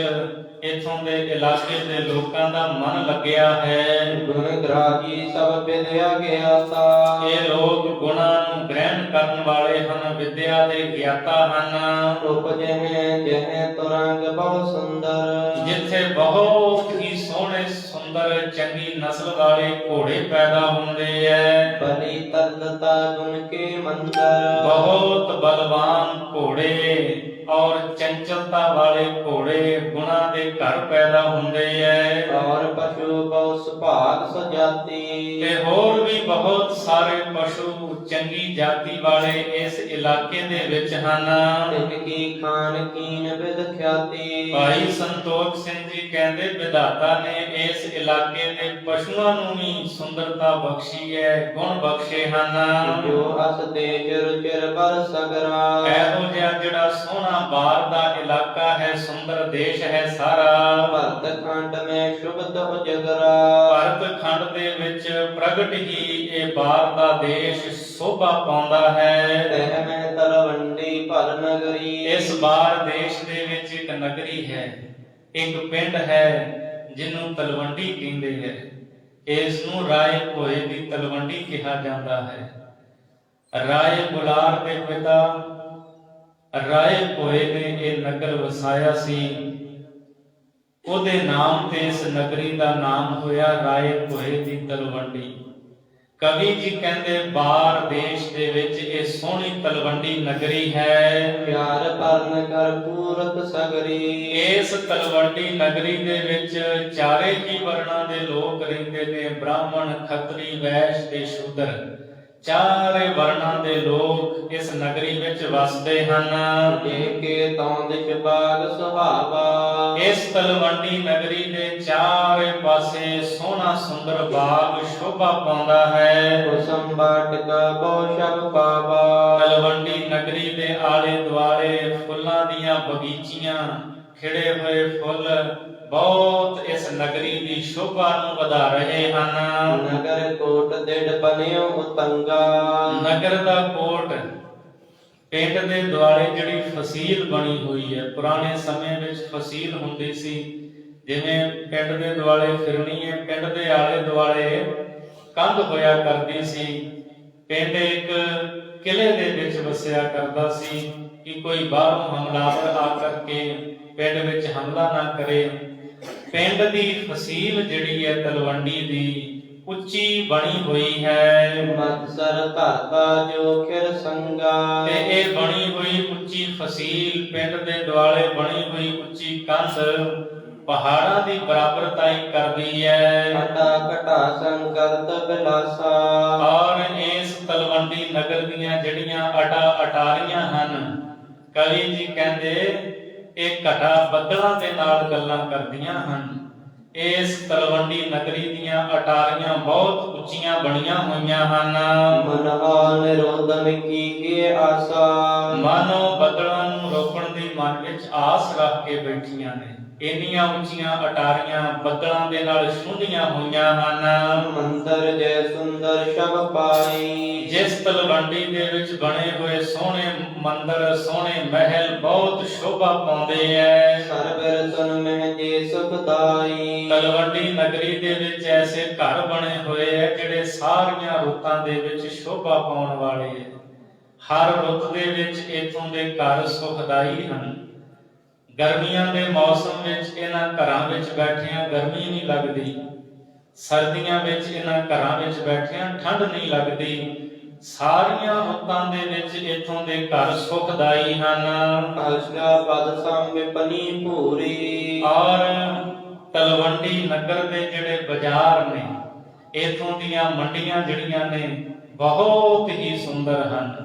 ਇਥੋਂ ਦੇ ਇਲਾਕੇ ਦੇ ਲੋਕਾਂ ਦਾ ਮਨ ਲੱਗਿਆ ਹੈ। ਗੁਣ ਗ੍ਰਾਹੀ ਸਭ ਵਿਦਿਆ ਗਿਆਤਾ। ਇਹ ਲੋਕ ਗੁਣਾਂ ਨੂੰ ਗ੍ਰਹਿਣ ਕਰਨ ਵਾਲੇ ਹਨ, ਵਿਦਿਆ ਦੇ ਗਿਆਤਾ ਹਨ। ਉਪਜਹਿ ਜਹ ਤੁਰੰਗ ਬਹੁ ਸੁੰਦਰ। ਜਿੱਥੇ ਬਹੁਤ ਹੀ ਸੋਹਣੇ ਸੁੰਦਰ ਚੰਗੀ ਨਸਲ ਵਾਲੇ ਘੋੜੇ ਪੈਦਾ ਹੁੰਦੇ ਐ। ਬਲੀ ਤਰਲਤਾ ਗੁਣ ਕੇ ਮੰਦਰ। ਬਹੁਤ ਬਲਵਾਨ ਘੋੜੇ ਔਰ ਚੰਚਲਤਾ ਵਾਲੇ ਘੋੜੇ ਗੁਣਾਂ ਦੇ ਘਰ ਪੈਦਾ ਹੁੰਦੇ ਐ। ਔਰ ਪਸ਼ੂ ਬਹੁ ਸੁਭਾਗ ਸੁਜਾਤੀ। ਤੇ ਹੋਰ ਵੀ ਬਹੁਤ ਸਾਰੇ ਪਸ਼ੂ ਚੰਗੀ ਜਾਤੀ ਵਾਲੇ ਇਸ ਇਲਾਕੇ ਦੇ ਵਿੱਚ ਹਨ। ਤਿਨ ਕੀ ਖਾਨ ਕੀਨ ਵਿਦ ਖਿਆਤੀ। ਭਾਈ ਸੰਤੋਖ ਸਿੰਘ ਜੀ ਕਹਿੰਦੇ ਵਿਧਾਤਾ ਨੇ ਇਸ ਇਲਾਕੇ ਦੇ ਪਸ਼ੂਆਂ ਨੂੰ ਵੀ ਸੁੰਦਰਤਾ ਬਖਸ਼ੀ ਹੈ, ਗੁਣ ਬਖਸ਼ੇ ਹਨ। ਜੋ ਅਸ ਦੇ ਚਿਰ ਚਿਰ ਬਰ ਸਗਰਾ। ਇਹੋ ਜਿਹਾ ਜਿਹੜਾ ਸੋਹਣਾ ਬਾਹਰ ਦਾ ਇਲਾਕਾ ਹੈ, ਸੁੰਦਰ ਦੇਸ਼ ਹੈ ਸਾਰਾ। ਭਰਤ ਖੰਡ ਮੈਂ ਸ਼ੁਭਤ ਉਜਗਰਾ। ਭਾਰਤ ਖੰਡ ਦੇ ਵਿੱਚ ਪ੍ਰਗਟ ਹੀ ਇਹ ਬਾਹਰ ਦਾ ਦੇਸ਼ ਸੋਭਾ ਪਾਉਂਦਾ ਹੈ। ਤਹਿ ਮੈਂ ਤਲਵੰਡੀ ਭਲ ਨਗਰੀ। ਇਸ ਬਾਹਰ ਦੇਸ਼ ਦੇ ਵਿੱਚ ਇੱਕ ਨਗਰੀ ਹੈ, ਇੱਕ ਪਿੰਡ ਹੈ ਜਿਹਨੂੰ ਤਲਵੰਡੀ ਕਹਿੰਦੇ ਹੈ। ਇਸ ਨੂੰ ਰਾਏ ਭੋਏ ਦੀ ਤਲਵੰਡੀ ਕਿਹਾ ਜਾਂਦਾ ਹੈ। ਰਾਏ ਬੁਲਾਰ ਦੇ ਪਿਤਾ ਰਾਏ ਭੋਏ ਨੇ ਇਹ ਨਗਰ ਵਸਾਇਆ ਸੀ। ਉਹਦੇ ਨਾਮ ਤੇ ਇਸ ਨਗਰੀ ਦਾ ਨਾਮ ਹੋਇਆ ਰਾਏ ਭੋਏ ਦੀ ਤਲਵੰਡੀ। ਕਵੀ ਜੀ ਕਹਿੰਦੇ ਬਾਹਰ ਦੇਸ਼ ਦੇ ਵਿੱਚ ਇਹ ਸੋਹਣੀ ਤਲਵੰਡੀ ਨਗਰੀ ਹੈ। ਪਿਆਰ ਪਰਨ ਕਰ ਪੂਰਤ ਸਗਰੀ। ਇਸ ਤਲਵੰਡੀ ਨਗਰੀ ਦੇ ਵਿੱਚ ਚਾਰੇ ਹੀ ਵਰਣਾਂ ਦੇ ਲੋਕ ਰਹਿੰਦੇ ਨੇ, ਬ੍ਰਾਹਮਣ, ਖੱਤਰੀ, ਵੈਸ਼ ਤੇ ਸ਼ੂਦਰ। ਚਾਰੇ ਵਰਣਾਂ ਦੇ ਲੋਕ ਇਸ ਨਗਰੀ ਵਿੱਚ ਵਸਦੇ ਹਨ। ਜੇ ਕੇ ਤੌਂ ਦਿਸ਼ ਬਾਗ ਸੁਹਾਵਾ। ਇਸ ਤਲਵੰਡੀ ਨਗਰੀ ਦੇ ਚਾਰੇ ਪਾਸੇ ਸੋਹਣਾ ਸੁੰਦਰ ਬਾਗ ਸ਼ੋਭਾ ਪਾਉਂਦਾ ਹੈ। ਕੁਸਮ ਬਾਟਿਕਾ ਬਹੁ ਸ਼ਬ ਪਾਵਾ। ਤਲਵੰਡੀ ਨਗਰੀ ਦੇ ਆਲੇ ਦੁਆਲੇ ਫੁੱਲਾਂ ਦੀਆਂ ਬਗੀਚੀਆਂ, ਖਿੜੇ ਹੋਏ ਫੁੱਲ ਬਹੁਤ ਇਸ ਨਗਰੀ ਦੀ ਸ਼ੋਭਾ ਨੂੰ ਵਧਾ ਰਹੇ ਹਨ। ਨਗਰ ਕੋਟ ਦਿੜ ਬਨਿਓ ਉਤੰਗਾ। ਨਗਰ ਦਾ ਕੋਟ, ਪਿੰਡ ਦੇ ਦੁਆਲੇ ਜਿਹੜੀ ਫਸੀਲ ਬਣੀ ਹੋਈ ਹੈ। ਪੁਰਾਣੇ ਸਮੇਂ ਵਿੱਚ ਫਸੀਲ ਹੁੰਦੀ ਸੀ, ਜਿਵੇਂ ਪਿੰਡ ਦੇ ਦੁਆਲੇ ਫਿਰਨੀ ਹੈ, ਪਿੰਡ ਦੇ ਆਲੇ ਦੁਆਲੇ ਕੰਧ ਹੋਇਆ ਕਰਦੀ ਸੀ। ਪਿੰਡ ਇੱਕ ਕਿਲੇ ਦੇ ਵਿੱਚ ਵਸਿਆ ਕਰਦਾ ਸੀ ਕਿ ਕੋਈ ਬਾਹਰੋਂ ਹਮਲਾਵਰ ਆ ਕਰਕੇ ਪਿੰਡ ਵਿੱਚ ਹਮਲਾ ਨਾ ਕਰੇ। ਪਿੰਡ ਦੀ ਫਸੀਲ ਜਿਹੜੀ ਹੈ ਤਲਵੰਡੀ ਦੀ ਉੱਚੀ ਬਣੀ ਹੋਈ ਹੈ। ਮਤਸਰ ਧਰਤਾ ਜੋ ਖਿਰ ਸੰਗਾ। ਤੇ ਇਹ ਬਣੀ ਹੋਈ ਉੱਚੀ ਫਸੀਲ, ਪਿੰਡ ਦੇ ਦੁਆਲੇ ਬਣੀ ਹੋਈ ਉੱਚੀ ਕੰਧ ਪਹਾੜਾਂ ਦੀ ਬਰਾਬਰਤਾ ਹੀ ਕਰਦੀ ਹੈ। ਘਟਾ ਘਟਾ ਸੰਗਰਤ ਬਿਲਾਸਾ। ਔਰ ਇਸ ਤਲਵੰਡੀ ਨਗਰ ਦੀਆਂ ਜਿਹੜੀਆਂ ਅਟਾਰੀਆਂ ਹਨ, ਕਵੀ ਜੀ ਕਹਿੰਦੇ ਇਹ ਘਟਾ ਬੱਦਲਾਂ ਦੇ ਨਾਲ ਗੱਲਾਂ ਕਰਦੀਆਂ ਹਨ। ਇਸ ਤਲਵੰਡੀ ਨਗਰੀ ਦੀਆਂ ਅਟਾਰੀਆਂ ਬਹੁਤ ਉੱਚੀਆਂ ਬਣੀਆਂ ਹੋਈਆਂ ਹਨ। ਮਨਹਾ ਨਿਰੋਧਨ ਕੀ ਆਸਾ, ਮਾਨੋ ਬੱਦਲਾਂ ਨੂੰ ਰੋਕਣ ਦੀ ਮਨ ਵਿੱਚ ਆਸ ਰੱਖ ਕੇ ਬੈਠੀਆਂ ਨੇ। ਇੰਨੀਆਂ ਉੱਚੀਆਂ ਅਟਾਰੀਆਂ ਬੱਦਲਾਂ ਦੇ ਨਾਲ ਛੁੰਝੀਆਂ ਹੋਈਆਂ ਹਨ। ਮੰਦਰ ਜੈ ਸੁੰਦਰ ਸ਼ਬ ਪਾਈ, ਜਿਸ ਤਲਵੰਡੀ ਦੇ ਵਿੱਚ ਬਣੇ ਹੋਏ ਸੋਹਣੇ ਮੰਦਰ, ਸੋਹਣੇ ਮਹਿਲ ਬਹੁਤ ਸ਼ੋਭਾ ਪਾਉਂਦੇ ਐ। ਸਰਬ ਰਤਨ ਮਹਿ ਜੇ ਸੁਖਦਾਈ, ਤਲਵੰਡੀ ਨਗਰੀ ਦੇ ਵਿੱਚ ਐਸੇ ਘਰ ਬਣੇ ਹੋਏ ਐ ਜਿਹੜੇ ਸਾਰੀਆਂ ਰੁੱਤਾਂ ਦੇ ਵਿੱਚ ਸ਼ੋਭਾ ਪਾਉਣ ਵਾਲੇ ਐ। ਹਰ ਰੁੱਤ ਦੇ ਵਿੱਚ ਇਥੋਂ ਦੇ ਘਰ ਸੁਖਦਾਈ ਹਨ। ਗਰਮੀਆਂ ਦੇ ਮੌਸਮ ਵਿੱਚ ਇਹਨਾਂ ਘਰਾਂ ਵਿੱਚ ਬੈਠਿਆਂ ਗਰਮੀ ਨਹੀਂ ਲੱਗਦੀ, ਸਰਦੀਆਂ ਵਿੱਚ ਇਹਨਾਂ ਘਰਾਂ ਵਿੱਚ ਬੈਠਿਆਂ ਠੰਡ ਨਹੀਂ ਲੱਗਦੀ। ਸਾਰੀਆਂ ਰੁੱਤਾਂ ਦੇ ਵਿੱਚ ਇਥੋਂ ਦੇ ਘਰ ਸੁਖਦਾਈ ਹਨ। ਕਲਸ਼ਾ ਪਦ ਸੰਵਿਪਨੀ ਭੂਰੀ, ਔਰ ਤਲਵੰਡੀ ਨਗਰ ਦੇ ਜਿਹੜੇ ਬਾਜ਼ਾਰ ਨੇ, ਇਥੋਂ ਦੀਆਂ ਮੰਡੀਆਂ ਜਿਹੜੀਆਂ ਨੇ ਬਹੁਤ ਹੀ ਸੁੰਦਰ ਹਨ।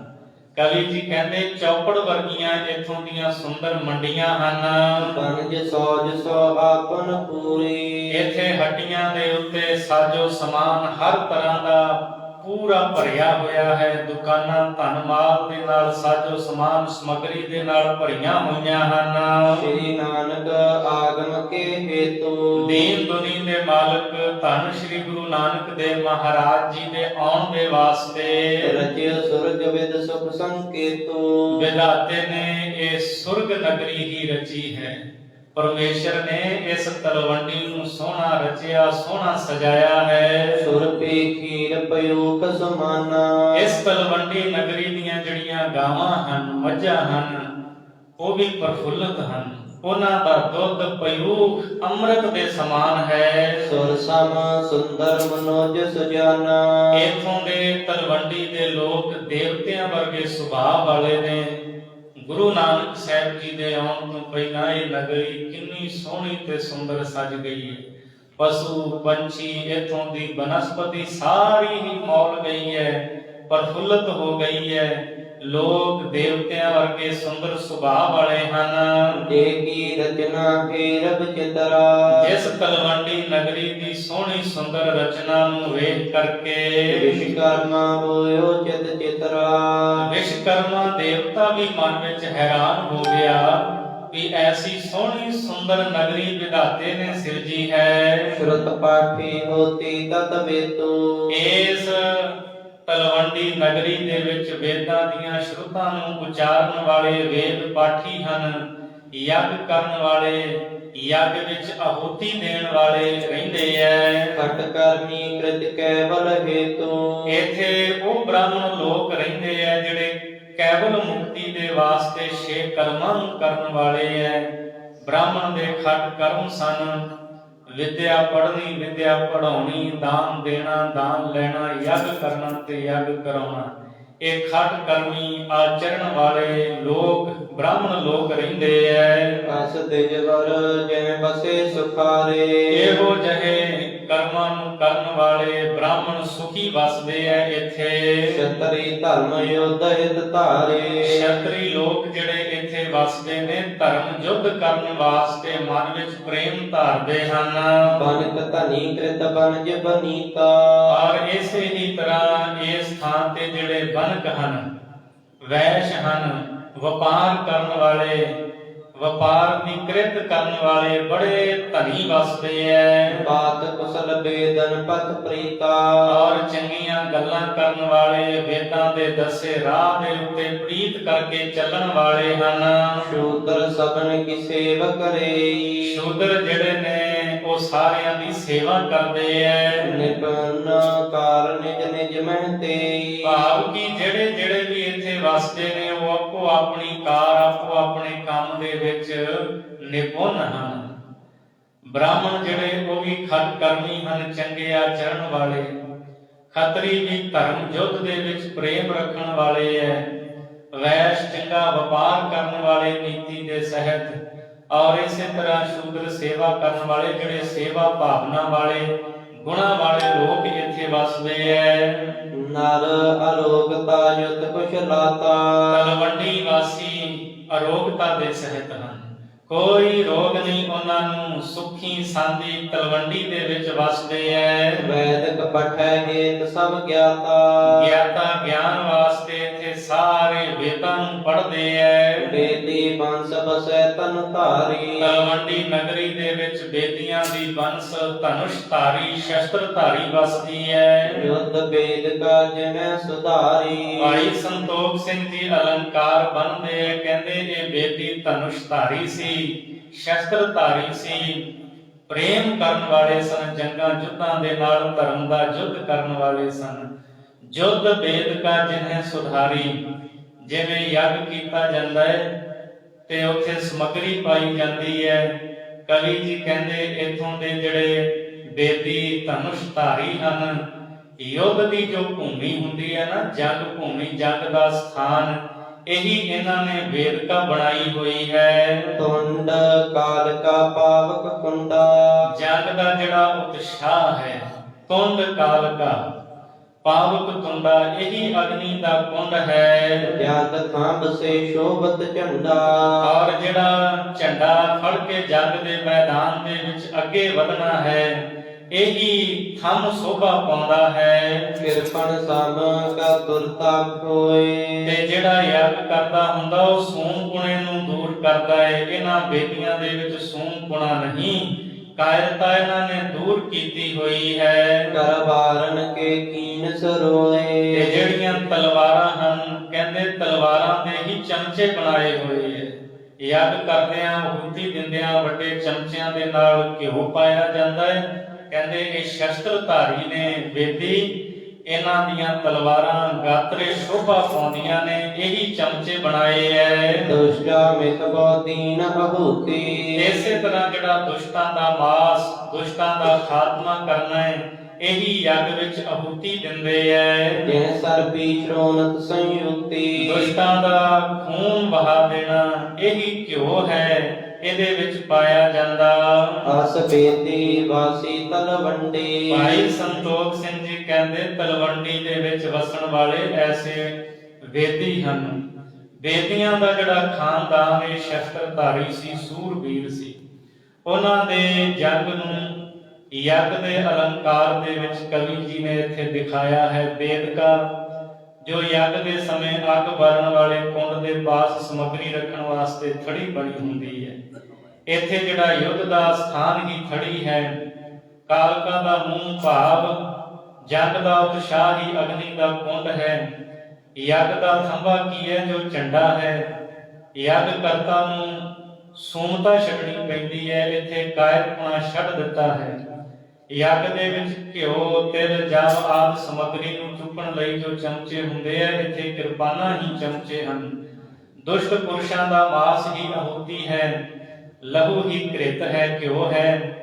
ਕਵੀ ਜੀ ਕਹਿੰਦੇ ਚੌਪੜ ਵਰਗੀਆਂ ਇਥੋਂ ਦੀਆਂ ਸੁੰਦਰ ਮੰਡੀਆਂ ਹਨ। ਬਨਜ ਸੋਜ ਸੋ ਆਪਨ ਪੂਰੀ, ਇੱਥੇ ਹੱਟੀਆਂ ਦੇ ਉੱਤੇ ਸਾਜੋ ਸਮਾਨ ਹਰ ਤਰ੍ਹਾਂ ਦਾ ਪੂਰਾ ਭਰਿਆ ਹੋਇਆ ਹੈ। ਦੁਕਾਨਾਂ ਧਨ ਮਾਲ ਦੇ ਨਾਲ, ਸਾਜੋ ਸਮਾਨ ਸਮਗਰੀ ਦੇ ਨਾਲ ਭਰੀਆਂ ਹੋਈਆਂ ਹਨ। ਸ਼੍ਰੀ ਨਾਨਕ ਆਗਮ ਕੇ ਹੇਤੂ, ਦੀਨ ਦੁਨੀ ਦੇ ਮਾਲਕ ਧੰਨ ਸ਼੍ਰੀ ਗੁਰੂ ਨਾਨਕ ਦੇਵ ਮਹਾਰਾਜ ਜੀ ਦੇ ਆਉਣ ਦੇ ਵਾਸਤੇ ਰਚਿ ਸੁਰਗ ਵਿਦ ਸੁਖ ਸੰਕੇਤੂ, ਵਿਧਾਤੇ ਨੇ ਇਹ ਸੁਰਗ ਨਗਰੀ ਹੀ ਰਚੀ ਹੈ। ਪਰਮੇਸ਼ਰ ਨੇ ਇਸ ਤਲਵੰਡੀ ਨੂੰ ਸੋਹਣਾ ਰਚਿਆ, ਸੋਹਣਾ ਸਜਾਇਆ ਹੈ। ਸੁਰਪੀ ਖੀਰ ਪਯੂਖ ਸਮਾਨਾ, ਇਸ ਤਲਵੰਡੀ ਨਗਰੀ ਦੀਆਂ ਜਿਹੜੀਆਂ ਗਾਵਾਂ ਹਨ, ਮੱਝਾਂ ਹਨ, ਉਹ ਵੀ ਪ੍ਰਫੁੱਲਤ ਹਨ। ਉਹਨਾਂ ਦਾ ਦੁੱਧ ਪਯੂਖ ਅੰਮ੍ਰਿਤ ਦੇ ਸਮਾਨ ਹੈ। ਸੁਰ ਸਮ ਸੁੰਦਰ ਮਨੋਜ ਸੁਜਾਨਾ, ਇਥੋਂ ਦੇ ਤਲਵੰਡੀ ਦੇ ਲੋਕ ਦੇਵਤਿਆਂ ਵਰਗੇ ਸੁਭਾਅ ਵਾਲੇ ਨੇ। ਗੁਰੂ ਨਾਨਕ ਸਾਹਿਬ ਜੀ ਦੇ ਆਉਣ ਤੋਂ ਪਹਿਲਾਂ ਇਹ ਨਗਰੀ ਕਿੰਨੀ ਸੋਹਣੀ ਤੇ ਸੁੰਦਰ ਸਜ ਗਈ ਹੈ। ਪਸ਼ੂ ਪੰਛੀ, ਇਥੋਂ ਦੀ ਬਨਸਪਤੀ ਸਾਰੀ ਹੀ ਮੌਲ ਗਈ ਹੈ, ਪ੍ਰਫੁੱਲਤ ਹੋ ਗਈ ਹੈ। ਲੋਕ ਦੇਵਤਿਆਂ ਵਰਗੇ ਸੁੰਦਰ ਸੁਭਾਅ ਵਾਲੇ ਹਨ। ਜੇ ਕੀ ਰਚਨਾ ਹੈ ਰਬ ਚਿਤਰਾ, ਜਿਸ ਤਲਵੰਡੀ ਨਗਰੀ ਦੀ ਸੋਹਣੀ ਸੁੰਦਰ ਰਚਨਾ ਨੂੰ ਵੇਖ ਕਰਕੇ ਵਿਸ਼ਕਰਮਾ ਹੋਇਓ ਚਿਤ ਚਿਤਰਾ, ਵਿਸ਼ਕਰਮਾ ਦੇਵਤਾ ਵੀ ਮਨ ਵਿੱਚ ਹੈਰਾਨ ਹੋ ਗਿਆ ਵੀ ਐਸੀ ਸੋਹਣੀ ਸੁੰਦਰ ਨਗਰੀ ਵਿਧਾਤੇ ਨੇ ਸਿਰਜੀ ਹੈ। ਸ਼ਰਤ ਪਾਠੀ ਹੋਤੀ ਤਤ ਵੇਤੂ, ਇਸ ਤਲਵੰਡੀ ਨਗਰੀ ਦੇ ਵਿੱਚ ਵੇਦਾਂ ਦੀਆਂ ਸ਼ਰੂਤਾਂ ਨੂੰ ਉਚਾਰਨ ਵਾਲੇ ਵੇਦ ਪਾਠੀ ਹਨ। ਯੱਗ ਕਰਨ ਵਾਲੇ, ਯੱਗ ਵਿੱਚ ਆਹੂਤੀ ਦੇਣ ਵਾਲੇ ਰਹਿੰਦੇ ਐ। ਘਟ ਕਰਮੀ ਕ੍ਰਿਤ ਕੇਵਲ ਹੇਤੂ, ਇੱਥੇ ਉਹ ਬ੍ਰਾਹਮਣ ਲੋਕ ਰਹਿੰਦੇ ਐ ਜਿਹੜੇ ਕੇਵਲ ਮੁਕਤੀ ਦੇ ਵਾਸਤੇ 6 ਕਰਮਾਂ ਨੂੰ ਕਰਨ ਵਾਲੇ ਐ। ਬ੍ਰਾਹਮਣ ਦੇ ਖਟ ਕਰਮ ਸਨ: ਵਿਦਿਆ ਪੜ੍ਹਨੀ, ਵਿਦਿਆ ਪੜਾਉਣੀ, ਦਾਨ ਦੇਣਾ, ਦਾਨ ਲੈਣਾ, ਯੱਗ ਕਰਨਾ ਤੇ ਯੱਗ ਕਰਾਉਣਾ। ਇਹ ਖਟ ਕਰਮੀ ਆਚਰਣ ਵਾਲੇ ਲੋਕ ਬ੍ਰਾਹਮਣ ਲੋਕ ਰਹਿੰਦੇ ਐ। ਅਸ ਦਿਜਵਰ ਜਿਵੇਂ ਬਸੇ ਸੁਖਾਰੇ, ਇਹੋ ਜਿਹੇ ਕਰਮਾਂ ਨੂੰ ਕਰਨ ਵਾਲੇ ਬ੍ਰਾਹਮਣ ਸੁਖੀ ਵਸਦੇ ਐ ਇੱਥੇ। ਛਤਰੀ ਧਰਮ ਯੁੱਧ ਹਿਤ ਧਾਰੇ, ਛਤਰੀ ਲੋਕ ਜਿਹੜੇ ਇੱਥੇ ਵਸਦੇ ਨੇ ਧਰਮ ਯੁੱਧ ਕਰਨ ਵਾਸਤੇ ਮਨ ਵਿੱਚ ਪ੍ਰੇਮ ਧਾਰਦੇ ਹਨ। ਬਨਕ ਧਨੀ ਕ੍ਰਿਤ ਬਨਜ ਬਨੀਤਾ, ਔਰ ਇਸੇ ਹੀ ਤਰ੍ਹਾਂ ਇਸ ਥਾਂ ਤੇ ਜਿਹੜੇ ਬਨਕ ਹਨ, ਵੈਸ਼ ਹਨ, ਵਪਾਰ ਕਰਨ ਵਾਲੇ, ਵਪਾਰ ਦੀ ਕ੍ਰਿਤ ਕਰਨ ਵਾਲੇ ਬੜੇ ਧਨੀ ਵਸਦੇ ਐ। ਬਾਤ ਕੁਸਲ ਬੇਦਨ ਪਥ ਪ੍ਰੀਤਾ, ਔਰ ਚੰਗੀਆਂ ਗੱਲਾਂ ਕਰਨ ਵਾਲੇ, ਵੇਦਾਂ ਦੇ ਦੱਸੇ ਰਾਹ ਦੇ ਉੱਤੇ ਪ੍ਰੀਤ ਕਰਕੇ ਚੱਲਣ ਵਾਲੇ ਹਨ। ਸ਼ੂਦਰ ਸਭਨ ਕੀ ਸੇਵ ਕਰੇ, ਸ਼ੂਦਰ ਜਿਹੜੇ ਨੇ ਉਹ ਸਾਰਿਆਂ ਦੀ ਸੇਵਾ ਕਰਦੇ ਐ। ਨਿਪਨ ਕਾਰ ਨਿਜ ਨਿਜ ਮਹਤੇ, ਭਾਵ ਕਿ ਜਿਹੜੇ ਜਿਹੜੇ ਵੀ ਇੱਥੇ ਵਸਦੇ ਨੇ ਉਹ ਆਪੋ ਆਪਣੀ ਕਾਰ, ਆਪੋ ਆਪਣੇ ਕੰਮ ਦੇ ਵਿੱਚ ਨਿਪੁੰਨ ਹਨ। ਬ੍ਰਾਹਮਣ ਜਿਹੜੇ ਉਹ ਵੀ ਖਟ ਕਰਮੀ ਹਨ, ਚੰਗੇ ਆਚਰਣ ਵਾਲੇ। ਖੱਤਰੀ ਵੀ ਧਰਮ ਯੁੱਧ ਦੇ ਵਿੱਚ ਪ੍ਰੇਮ ਰੱਖਣ ਵਾਲੇ ਐ। ਵੈਸ਼ ਚੰਗਾ ਵਪਾਰ ਕਰਨ ਵਾਲੇ ਨੀਤੀ ਦੇ ਸਹਿਤ, ਔਰ ਇਸੇ ਤਰ੍ਹਾਂ ਸ਼ੂਦਰ ਸੇਵਾ ਕਰਨ ਵਾਲੇ, ਜਿਹੜੇ ਸੇਵਾ ਭਾਵਨਾ ਵਾਲੇ, ਗੁਣਾ ਵਾਲੇ ਲੋਕ ਇੱਥੇ ਵਸਦੇ ਐ। ਨਰ ਅਰੋਗਤਾ ਯੁਤ ਕੁਸ਼ਲਾਤਾ। ਤਲਵੰਡੀ ਵਾਸੀ ਅਰੋਗਤਾ ਦੇ ਸਹਿਤ ਹਨ, ਕੋਈ ਰੋਗ ਨਹੀਂ ਉਹਨਾਂ ਨੂੰ, ਸੁਖੀ ਸਾਂਦੀ ਤਲਵੰਡੀ ਦੇ ਵਿੱਚ ਵਸਦੇ ਐ। ਵੈਦਿਕ ਪਠੈ ਹੇਤ ਸਭ ਗਿਆਤਾ। ਗਿਆਤਾ ਗਿਆਨ ਵਾਸਤੇ ਇੱਥੇ ਸਾਰੇ ਵੇਦਾਂ ਨੂੰ ਪੜ੍ਹਦੇ ਐ। ਬੇਦੀ ਬੰਸ ਬਸੈ ਤਨ ਧਾਰੀ। ਤਲਵੰਡੀ ਨਗਰੀ ਦੇ ਵਿੱਚ ਬੇਦੀਆਂ ਦੀ ਬੰਸ ਧਨੁਸ਼ ਧਾਰੀ ਸ਼ਸਤਰ ਧਾਰੀ ਵਸਦੀ ਹੈ। ਯੁੱਧ ਵੇਦ ਕਾ ਜਿਨੈ ਸੁਧਾਰੀ। ਭਾਈ ਸੰਤੋਖ ਸਿੰਘ ਜੀ ਅਲੰਕਾਰ ਬੰਨਦੇ ਆ, ਕਹਿੰਦੇ ਇਹ ਬੇਦੀ ਧਨੁਸ਼ ਧਾਰੀ ਸੀ, ਸ਼ਸਤਰ ਧਾਰੀ ਸੀ, ਪ੍ਰੇਮ ਕਰਨ ਵਾਲੇ ਸਨ, ਜੰਗਾਂ ਯੁੱਧਾਂ ਦੇ ਨਾਲ ਧਰਮ ਦਾ ਯੁੱਧ ਕਰਨ ਵਾਲੇ ਸਨ। ਯੁੱਧ ਵੇਦ ਕਾ ਜਿਨੈ ਸੁਧਾਰੀ, ਜਿਵੇਂ ਯੱਗ ਕੀਤਾ ਜਾਂਦਾ ਹੈ ਤੇ ਉੱਥੇ ਸਮੱਗਰੀ ਪਾਈ ਜਾਂਦੀ ਹੈ। ਕਵੀ ਜੀ ਕਹਿੰਦੇ ਇਥੋਂ ਦੇ ਜਿਹੜੇ ਬੇਦੀ ਧਨੁਸ਼ ਧਾਰੀ ਹਨ, ਯੁੱਧ ਦੀ ਜੋ ਭੂਮੀ ਹੁੰਦੀ ਹੈ ਨਾ, ਜੰਗ ਭੂਮੀ, ਜੰਗ ਦਾ ਸਥਾਨ, ਇਹੀ ਇਹਨਾਂ ਨੇ ਵੇਦਕਾ ਬਣਾਈ ਹੋਈ ਹੈ। ਤੁੰਡ ਕਾਲ ਕਾ ਪਾਵਕ ਕੁੰਡਾ। ਜੰਗ ਦਾ ਜਿਹੜਾ ਉਤਸ਼ਾਹ ਹੈ, ਤੁੰਡ ਕਾਲ ਕਾ ਪਾਵਕ ਤੁੰਡਾ, ਇਹੀ ਅਗਨੀ ਦਾ ਕੁੰਡ ਹੈ। ਜਗ ਥੰਬ ਸੇ ਸ਼ੋਭਤ ਝੰਡਾ। ਔਰ ਜਿਹੜਾ ਝੰਡਾ ਫੜ ਕੇ ਜੰਗ ਦੇ ਮੈਦਾਨ ਦੇ ਵਿੱਚ ਅੱਗੇ ਵਧਣਾ ਹੈ, ਇਹੀ ਥੰਮ ਸੋਭਾ ਪਾਉਂਦਾ ਹੈ। ਕਿਰਪਨ ਸਮ ਕਾ ਤੁਰਤਾ ਹੋਏ। ਤੇ ਜਿਹੜਾ ਯੱਗ ਕਰਦਾ ਹੁੰਦਾ ਉਹ ਸੂਮ ਪੁਣੇ ਨੂੰ ਦੂਰ ਕਰਦਾ ਹੈ। ਇਹਨਾਂ ਬੇਦੀਆਂ ਦੇ ਵਿੱਚ ਸੂਮ ਪੁਣਾ ਨਹੀਂ, ਕਾਇਰਤਾ ਇਹਨਾਂ ਨੇ ਦੂਰ ਕੀਤੀ ਹੋਈ ਹੈ। ਕਰ ਵਾਰਨ ਕੇ ਕੀਨ ਸਰੋਏ। ਤੇ ਜਿਹੜੀਆਂ ਤਲਵਾਰਾਂ ਹਨ, ਕਹਿੰਦੇ ਤਲਵਾਰਾਂ ਦੇ ਹੀ ਚਮਚੇ ਬਣਾਏ ਹੋਏ ਹੈ। ਯੱਗ ਕਰਦਿਆਂ, ਆਹੂਤੀ ਦਿੰਦਿਆਂ ਵੱਡੇ ਚਮਚਿਆਂ ਦੇ ਨਾਲ ਘਿਓ ਪਾਇਆ ਜਾਂਦਾ ਹੈ। ਕਹਿੰਦੇ ਇਹ ਸ਼ਸਤਰ ਧਾਰੀ ਨੇ ਬੇਦੀ, ਇਹਨਾਂ ਦੀਆਂ ਤਲਵਾਰਾਂ ਗਾਤਰੇ ਸ਼ੋਭਾ ਪਾਉਂਦੀਆਂ ਨੇ, ਇਹੀ ਚਮਚੇ ਬਣਾਏ ਐ। ਦੁਸ਼ਟਾ ਮਿਤ ਬੋਦੀਨ ਆਹੂਤੀ। ਇਸੇ ਤਰ੍ਹਾਂ ਜਿਹੜਾ ਦੁਸ਼ਟਾਂ ਦਾ ਮਾਸ, ਦੁਸ਼ਟਾਂ ਦਾ ਖਾਤਮਾ ਕਰਨਾ ਹੈ, ਇਹੀ ਯੱਗ ਵਿੱਚ ਆਹੂਤੀ ਦਿੰਦੇ ਐ। ਜਿਹ ਸਰਬੀ ਸ਼੍ਰੋਨਤ ਸੰਯੁਕਤੀ। ਦੁਸ਼ਟਾਂ ਦਾ ਖੂਨ ਵਹਾ ਦੇਣਾ, ਇਹੀ ਘਿਓ ਹੈ, ਇਹਦੇ ਵਿੱਚ ਪਾਇਆ ਜਾਂਦਾ। ਅਸ ਬੇਦੀ ਵਾਸੀ ਤਲਵੰਡੀ। ਭਾਈ ਸੰਤੋਖ ਸਿੰਘ ਜੀ ਕਹਿੰਦੇ ਤਲਵੰਡੀ ਦੇ ਵਿੱਚ ਵਸਣ ਵਾਲੇ ਐਸੇ ਵੇਦੀ ਹਨ। ਵੇਦੀਆਂ ਦਾ ਜਿਹੜਾ ਖਾਨਦਾਨ ਇਹ ਸ਼ਸਤਰਧਾਰੀ ਸੀ, ਸੂਰਬੀਰ ਸੀ। ਉਹਨਾਂ ਦੇ ਜੰਗ ਨੂੰ ਯੱਗ ਦੇ ਅਲੰਕਾਰ ਦੇ ਵਿੱਚ ਕਵੀ ਜੀ ਨੇ ਇੱਥੇ ਦਿਖਾਇਆ ਹੈ। ਵੇਦਕਾ ਜੋ ਯੱਗ ਦੇ ਸਮੇਂ ਅੱਗ ਬਾਲਣ ਵਾਲੇ ਕੁੰਡ ਦੇ ਪਾਸ ਸਮੱਗਰੀ ਰੱਖਣ ਵਾਸਤੇ ਥੜੀ ਬਣੀ ਹੁੰਦੀ ਹੈ। ਇੱਥੇ ਜਿਹੜਾ ਯੁੱਧ ਦਾ ਸਥਾਨ ਹੀ ਥੜੀ ਹੈ। ਕਾਲਕਾ ਦਾ ਮੂੰਹ ਭਾਵ ਜੰਗ ਦਾ ਉਤਸ਼ਾਹ ਹੀ ਅਗਨੀ ਦਾ ਕੁੰਡ ਹੈ। ਯੱਗ ਦਾ ਥੰਬਾ ਕੀ ਹੈ? ਜੋ ਝੰਡਾ ਹੈ। ਯੱਗ ਕਰਤਾ ਨੂੰ ਸੂਮਤਾ ਛੱਡਣੀ ਪੈਂਦੀ ਹੈ, ਇੱਥੇ ਕਾਇਰਪਣਾ ਛੱਡ ਦਿੱਤਾ ਹੈ। ਯੱਗ ਦੇ ਵਿੱਚ ਘਿਓ, ਤਿਲ, ਜਵ ਆਦਿ ਸਮੱਗਰੀ ਨੂੰ ਚੁੱਕਣ ਲਈ ਜੋ ਚਮਚੇ ਹੁੰਦੇ ਆ, ਇੱਥੇ ਕਿਰਪਾਨਾਂ ਹੀ ਚਮਚੇ ਹਨ। ਦੁਸ਼ਟ ਪੁਰਸ਼ਾਂ ਦਾ ਮਾਸ ਹੀ ਆਹੂਤੀ ਹੈ, ਲਹੂ ਹੀ ਘ੍ਰਿਤ ਹੈ, ਘਿਓ ਹੈ।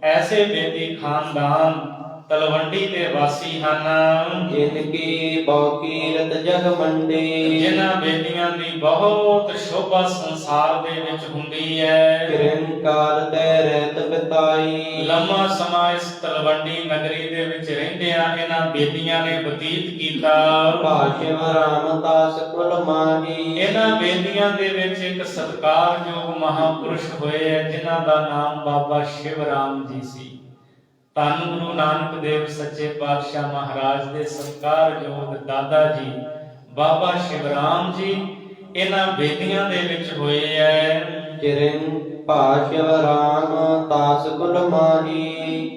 ਐਸੇ ਬੇਦੀ ਖਾਨਦਾਨ ਤਲਵੰਡੀ ਦੇ ਵਾਸੀ ਹਨ। ਜਿਨਕੀ ਬੌਕੀਰਤ ਜਗ ਮੰਡੀ। ਜਿਨ੍ਹਾਂ ਬੇਦੀਆਂ ਦੀ ਬਹੁਤ ਸ਼ੋਭਾ ਸੰਸਾਰ ਦੇ ਵਿੱਚ ਹੁੰਦੀ ਹੈ। ਕਿਰਨ ਕਾਲ ਤੈ ਰਹਿਤ ਬਿਤਾਈ। ਲੰਮਾ ਸਮਾਂ ਇਸ ਤਲਵੰਡੀ ਨਗਰੀ ਦੇ ਵਿੱਚ ਰਹਿੰਦਿਆਂ ਇਹਨਾਂ ਬੇਦੀਆਂ ਨੇ ਬਤੀਤ ਕੀਤਾ। ਭਾਸ਼ਿਵ ਰਾਮਦਾਸ ਕੁਲ ਮਾਹੀ। ਇਹਨਾਂ ਬੇਦੀਆਂ ਦੇ ਵਿੱਚ ਇੱਕ ਸਤਿਕਾਰਯੋਗ ਮਹਾਪੁਰਸ਼ ਹੋਏ ਹੈ, ਜਿਨ੍ਹਾਂ ਦਾ ਨਾਮ ਬਾਬਾ ਸ਼ਿਵ ਰਾਮ ਜੀ ਸੀ। ਧੰਨ ਗੁਰੂ ਨਾਨਕ ਦੇਵ ਸੱਚੇ ਪਾਤਸ਼ਾਹ ਮਹਾਰਾਜ ਦੇ ਸਤਿਕਾਰਯੋਗ ਦਾਦਾ ਜੀ ਬਾਬਾ ਸ਼ਿਵ ਰਾਮ ਜੀ ਇਹਨਾਂ ਬੇਦੀਆਂ ਦੇ ਵਿੱਚ ਹੋਏ ਐ। ਕਿਰਨ ਭਾਸ਼ਿਵ ਰਾਮ ਦਾਸ ਕੁਲ ਮਾਹੀ।